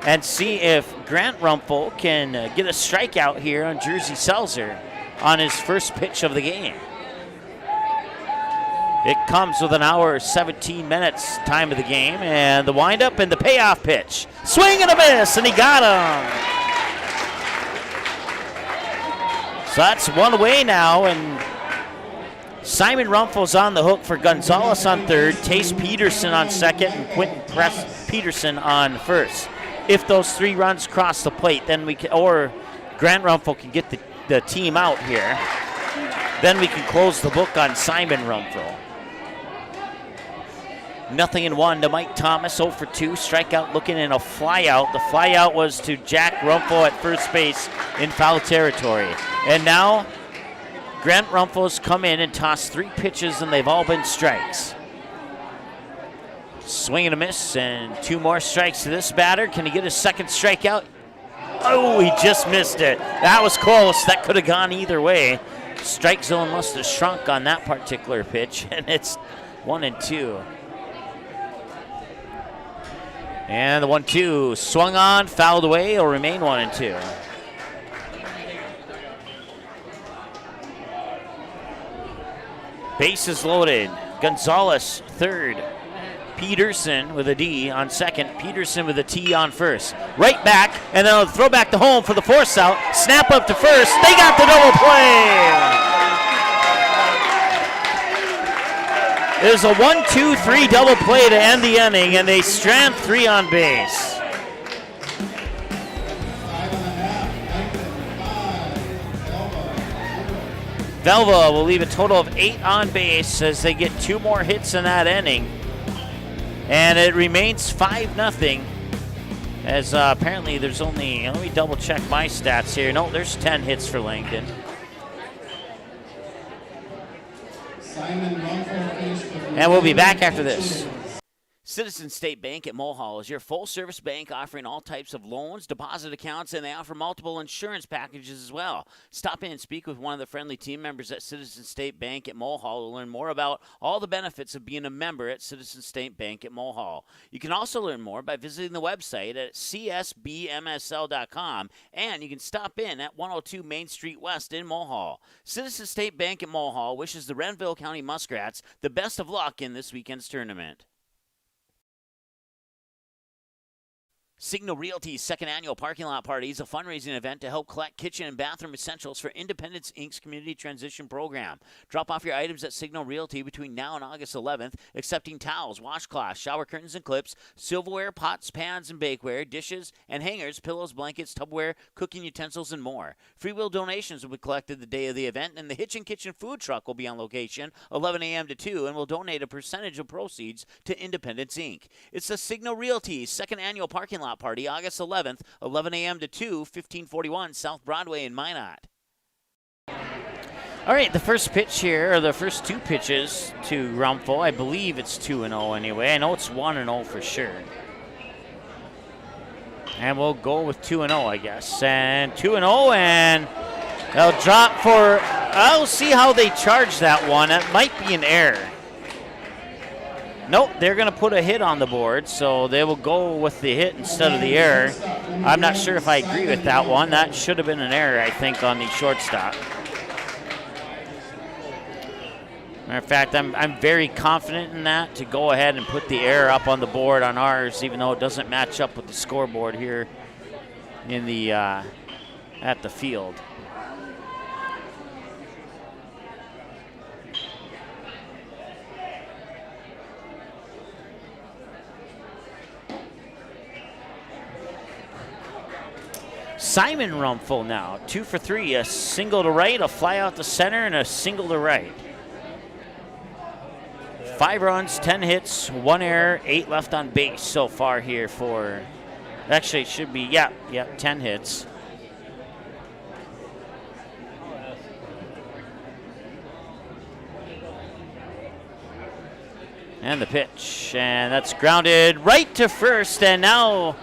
[SPEAKER 1] and see if Grant Rumpel can get a strikeout here on Jersey Selzer on his first pitch of the game. It comes with an hour 17 minutes time of the game, and the windup and the payoff pitch. Swing and a miss, and he got him. So that's one away now, and Simon Rumpel's on the hook for Gonzalez on third, Tace Peterson on second, and Quentin Peterson on first. If those 3 runs cross the plate, then we can, or Grant Rumpel can get the team out here, then we can close the book on Simon Rumpel. 0-1 to Mike Thomas, 0 for 2, strikeout looking in a flyout. The flyout was to Jack Rumpel at first base in foul territory. And now Grant Rumpel's come in and tossed 3 pitches, and they've all been strikes. Swing and a miss, and 2 more strikes to this batter. Can he get his second strikeout? Oh, he just missed it. That was close. That could have gone either way. Strike zone must have shrunk on that particular pitch, and it's 1-2. And the 1-2 swung on, fouled away, will remain 1-2. Bases loaded. Gonzalez third. Peterson with a D on second. Peterson with a T on first. Right back, and then a throw back to home for the force out. Snap up to first. They got the double play. There's a 1-2-3 double play to end the inning, and they strand 3 on base.
[SPEAKER 2] 5.5, Langdon 5, Velva 0.
[SPEAKER 1] Velva will leave a total of 8 on base as they get 2 more hits in that inning. And it remains 5-0. As apparently there's only, let me double check my stats here. No, there's 10 hits for Langdon. And we'll be back after this. Citizen State Bank at Mulhall is your full-service bank offering all types of loans, deposit accounts, and they offer multiple insurance packages as well. Stop in and speak with one of the friendly team members at Citizen State Bank at Mulhall to learn more about all the benefits of being a member at Citizen State Bank at Mulhall. You can also learn more by visiting the website at csbmsl.com, and you can stop in at 102 Main Street West in Mulhall. Citizen State Bank at Mulhall wishes the Renville County Muskrats the best of luck in this weekend's tournament. Signal Realty's second annual parking lot party is a fundraising event to help collect kitchen and bathroom essentials for Independence Inc.'s Community Transition Program. Drop off your items at Signal Realty between now and August 11th, accepting towels, washcloths, shower curtains and clips, silverware, pots, pans, and bakeware, dishes, and hangers, pillows, blankets, tupperware, cooking utensils, and more. Free will donations will be collected the day of the event, and the Hitchin' Kitchen food truck will be on location 11 a.m. to 2 and will donate a percentage of proceeds to Independence Inc. It's the Signal Realty's second annual parking lot party, August 11th, 11 a.m. to 2, 1541 South Broadway in Minot. All right, the first pitch here, or the first 2 pitches to Rumpel. I believe it's 2-0 anyway. I know it's 1-0 for sure. And we'll go with 2-0, I guess. And 2-0, and they'll drop for, I'll see how they charge that one. It might be an error. Nope, they're going to put a hit on the board, so they will go with the hit instead of the error. I'm not sure if I agree with that one. That should have been an error, I think, on the shortstop. Matter of fact, I'm very confident in that to go ahead and put the error up on the board on ours, even though it doesn't match up with the scoreboard here in the at the field. Simon Rumpel now, 2 for 3, a single to right, a fly out to center, and a single to right. 5 runs, 10 hits, 1 error, 8 left on base so far here for, actually it should be, 10 hits. And the pitch, and that's grounded right to first, and now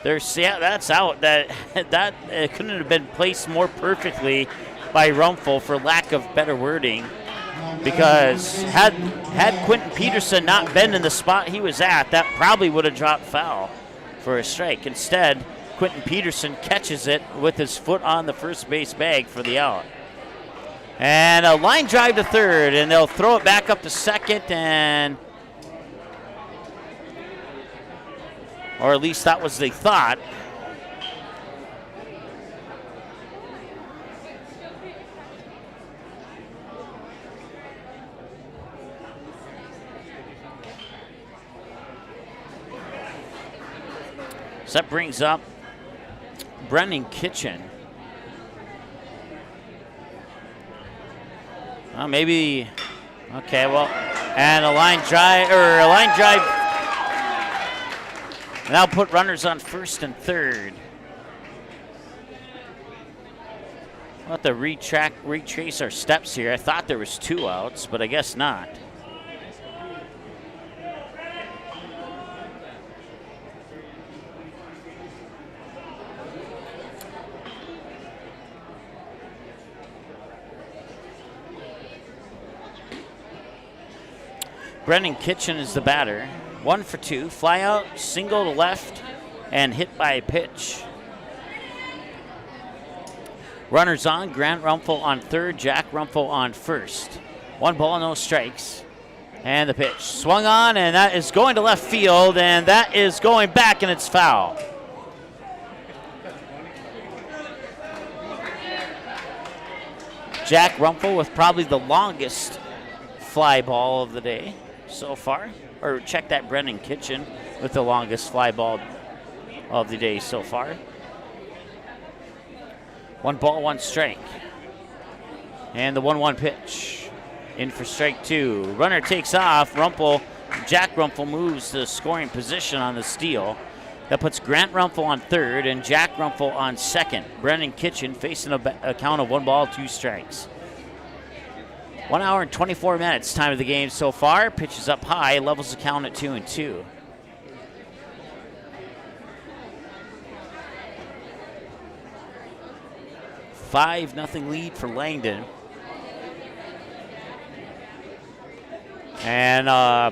[SPEAKER 1] that's out. That it couldn't have been placed more perfectly by Rumpel, for lack of better wording, because had Quentin Peterson not been in the spot he was at, that probably would have dropped foul for a strike. Instead, Quentin Peterson catches it with his foot on the first base bag for the out. And a line drive to third, and they'll throw it back up to second, and or at least that was the thought. So that brings up Brendan Kitchen. Well, maybe, okay, well, and a line drive. Now put runners on first and third. We'll have to retrace our steps here. I thought there was 2 outs, but I guess not. Brendan Kitchen is the batter. 1 for 2, fly out, single to left, and hit by a pitch. Runners on, Grant Rumpel on third, Jack Rumpel on first. 1 ball, no strikes. And the pitch swung on, and that is going to left field, and that is going back, and it's foul. Jack Rumpel with probably the longest fly ball of the day so far. Or check that, Brendan Kitchen with the longest fly ball of the day so far. 1 ball, 1 strike. And the 1-1 pitch. In for strike 2. Runner takes off. Jack Rumpel moves to scoring position on the steal. That puts Grant Rumpel on third and Jack Rumpel on second. Brendan Kitchen facing a count of 1 ball, 2 strikes. 1 hour and 24 minutes time of the game so far. Pitch is up high, levels the count at 2-2. $5-0 lead for Langdon. And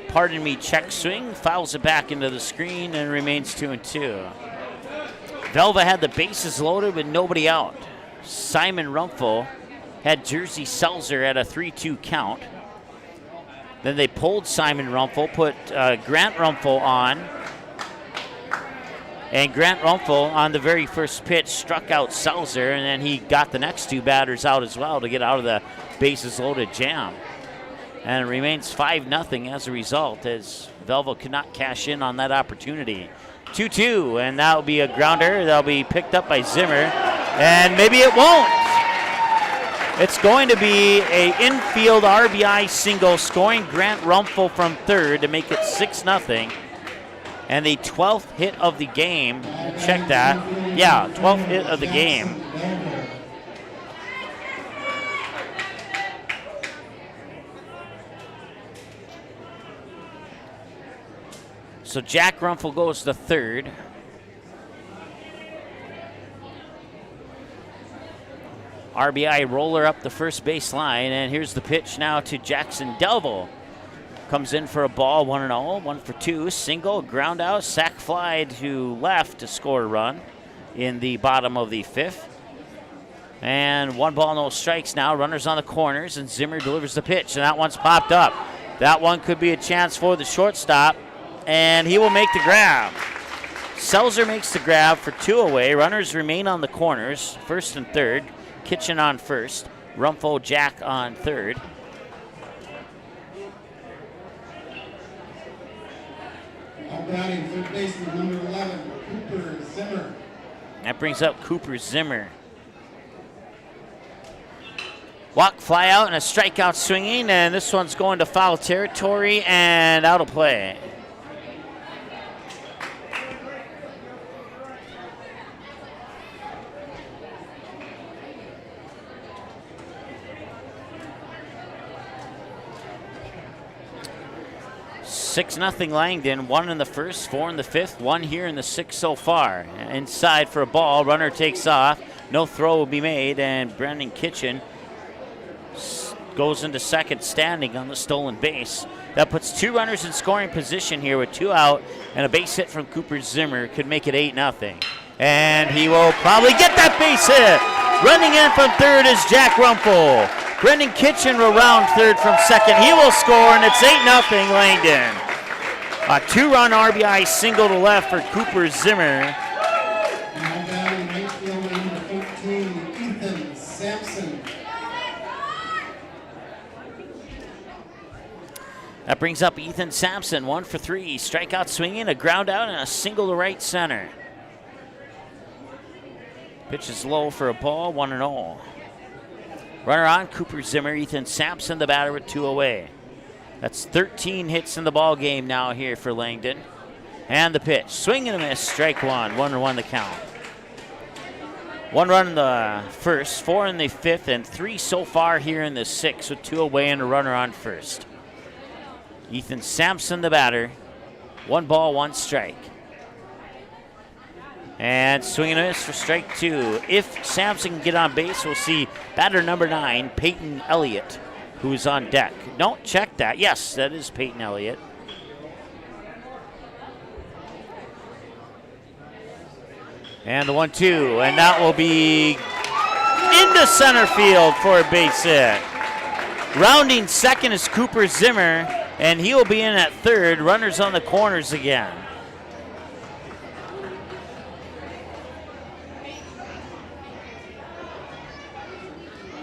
[SPEAKER 1] pardon me, check swing, fouls it back into the screen and remains 2-2. Velva had the bases loaded with nobody out. Simon Rumpel had Jersey Seltzer at a 3-2 count. Then they pulled Simon Rumpel, put Grant Rumpel on. And Grant Rumpel on the very first pitch struck out Seltzer, and then he got the next 2 batters out as well to get out of the bases loaded jam. And it remains 5-0 as a result, as Velva could not cash in on that opportunity. 2-2, and that'll be a grounder. That'll be picked up by Zimmer, and maybe it won't. It's going to be an infield RBI single scoring Grant Rumpel from third to make it 6-0. And the 12th hit of the game. Check that. Yeah, 12th hit of the game. So Jack Rumpel goes to third. RBI roller up the first base line, and here's the pitch now to Jackson Delville. Comes in for a ball, 1-0, 1 for 2, single, ground out, sac fly to left to score a run in the bottom of the 5th. And 1 ball, no strikes now, runners on the corners, and Zimmer delivers the pitch, and that one's popped up. That one could be a chance for the shortstop, and he will make the grab. Seltzer makes the grab for 2 away. Runners remain on the corners, first and third. Kitchen on first, Rumpel, Jack on third.
[SPEAKER 2] Now batting third baseman number 11, Cooper Zimmer.
[SPEAKER 1] That brings up Cooper Zimmer. Walk, fly out, and a strikeout swinging, and this one's going to foul territory and out of play. Six nothing Langdon, 1 in the first, 4 in the 5th, 1 here in the 6th so far. Inside for a ball, runner takes off, no throw will be made, and Brendan Kitchen goes into second standing on the stolen base. That puts 2 runners in scoring position here with 2 out, and a base hit from Cooper Zimmer could make it 8-0. And he will probably get that base hit. Running in from third is Jack Rumpel. Brendan Kitchen will round third from second. He will score, and it's 8-0 Langdon. A 2-run RBI single to left for Cooper Zimmer.
[SPEAKER 2] Now batting right fielder number 13, Ethan Sampson.
[SPEAKER 1] That brings up Ethan Sampson, 1 for 3. Strikeout swinging, a ground out, and a single to right center. Pitch is low for a ball, 1-0. Runner on, Cooper Zimmer, Ethan Sampson, the batter with 2 away. That's 13 hits in the ball game now here for Langdon. And the pitch, swing and a miss, strike 1, 1-1 the count. 1 run in the first, 4 in the 5th, and 3 so far here in the 6th with 2 away and a runner on first. Ethan Sampson, the batter, 1 ball, 1 strike. And swing and a miss for strike 2. If Sampson can get on base, we'll see batter number 9, Peyton Elliott, who's on deck. Don't check that. Yes, that is Peyton Elliott. And the 1-2, and that will be into center field for a base hit. Rounding second is Cooper Zimmer, and he will be in at third. Runners on the corners again.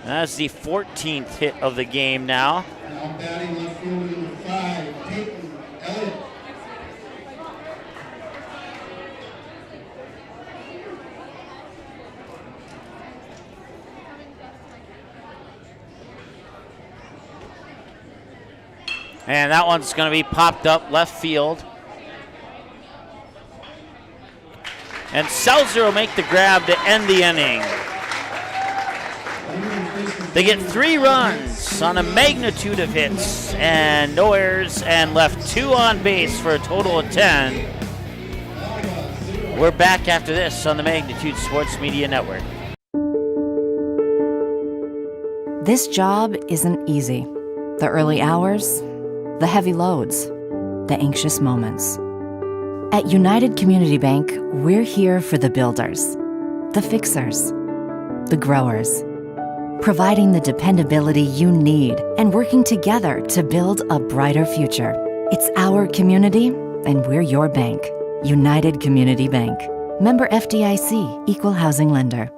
[SPEAKER 1] That's the 14th hit of the game now.
[SPEAKER 2] Now batting left fielder number 5, Peyton Elliott.
[SPEAKER 1] And that one's going to be popped up left field. And Seltzer will make the grab to end the inning. They get 3 runs on a magnitude of hits and no errors, and left 2 on base for a total of 10. We're back after this on the Magnitude Sports Media Network.
[SPEAKER 3] This job isn't easy. The early hours, the heavy loads, the anxious moments. At United Community Bank, we're here for the builders, the fixers, the growers, providing the dependability you need and working together to build a brighter future. It's our community, and we're your bank. United Community Bank. Member FDIC, Equal Housing Lender.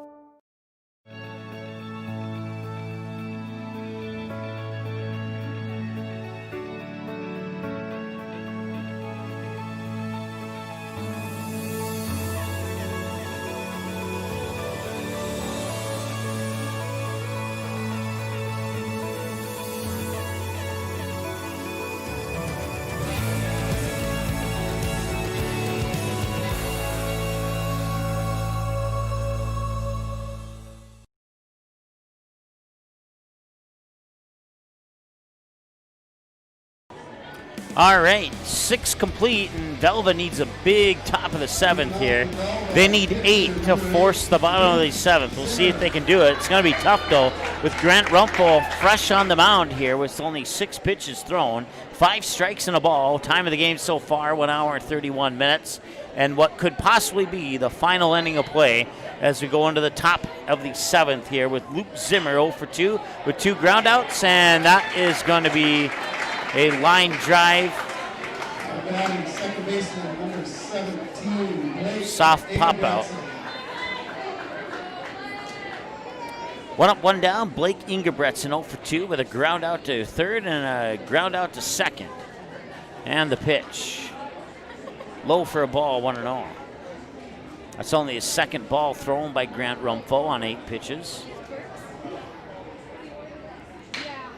[SPEAKER 1] All right, 6 complete, and Velva needs a big top of the 7th here. They need 8 to force the bottom of the 7th. We'll see if they can do it. It's going to be tough, though, with Grant Rumpel fresh on the mound here with only 6 pitches thrown, 5 strikes and a ball. Time of the game so far, 1 hour and 31 minutes, and what could possibly be the final inning of play as we go into the top of the 7th here with Luke Zimmer 0 for 2 with 2 groundouts, and that is going to be a line drive.
[SPEAKER 2] Second baseman, number 17,
[SPEAKER 1] Soft pop out. 1 up, 1 down. Blake Ingebretson 0 for 2 with a ground out to third and a ground out to second. And the pitch. Low for a ball, 1-0. That's only his second ball thrown by Grant Rumpel on 8 pitches.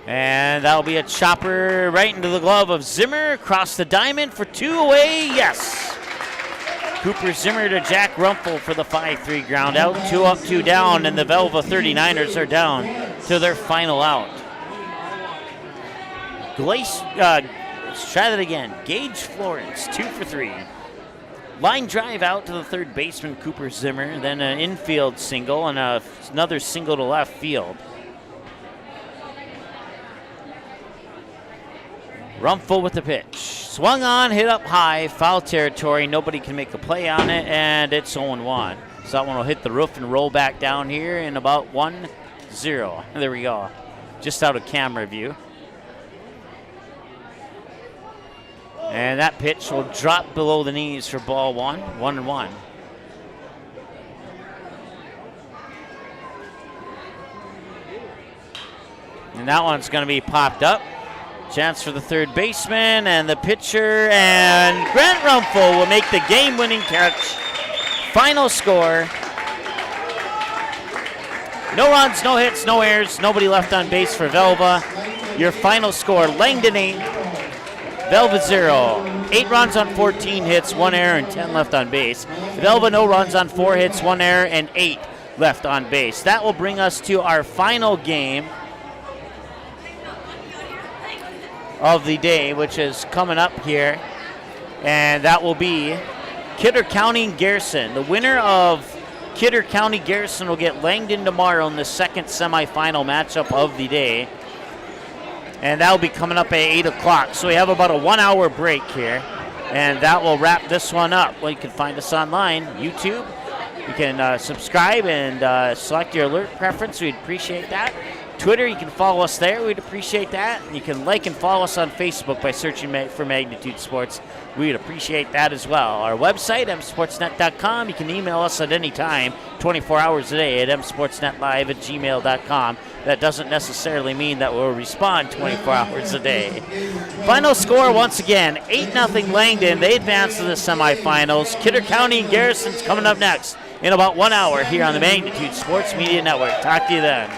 [SPEAKER 1] And that'll be a chopper right into the glove of Zimmer, across the diamond for 2 away, yes. Cooper Zimmer to Jack Rumpel for the 5-3 ground out. 2 up, 2 down, and the Velva 39ers are down to their final out. Let's try that again. Gage Florence, 2 for 3. Line drive out to the third baseman, Cooper Zimmer, then an infield single and another single to left field. Rumpel with the pitch. Swung on, hit up high, foul territory. Nobody can make a play on it, and it's 0-1. So that one will hit the roof and roll back down here in about 1-0. There we go. Just out of camera view. And that pitch will drop below the knees for ball 1, 1-1. And that one's going to be popped up. Chance for the third baseman and the pitcher, and Grant Rumpel will make the game-winning catch. Final score. No runs, no hits, no errors, nobody left on base for Velva. Your final score, Langdon 8, Velva 0. 8 runs on 14 hits, 1 error, and 10 left on base. Velva no runs on 4 hits, 1 error, and 8 left on base. That will bring us to our final game of the day, which is coming up here, and that will be Kidder County and Garrison. The winner of Kidder County Garrison will get Langdon tomorrow in the second semifinal matchup of the day, and that will be coming up at 8 o'clock. So we have about a 1-hour break here, and that will wrap this one up. Well, you can find us online, YouTube. You can subscribe and select your alert preference. We'd appreciate that. Twitter, you can follow us there. We'd appreciate that. And you can like and follow us on Facebook by searching for Magnitude Sports. We'd appreciate that as well. Our website, msportsnet.com. You can email us at any time, 24 hours a day, at msportsnetlive@gmail.com. That doesn't necessarily mean that we'll respond 24 hours a day. Final score, once again, 8-0 Langdon. They advance to the semifinals. Kidder County and Garrison's coming up next in about 1 hour here on the Magnitude Sports Media Network. Talk to you then.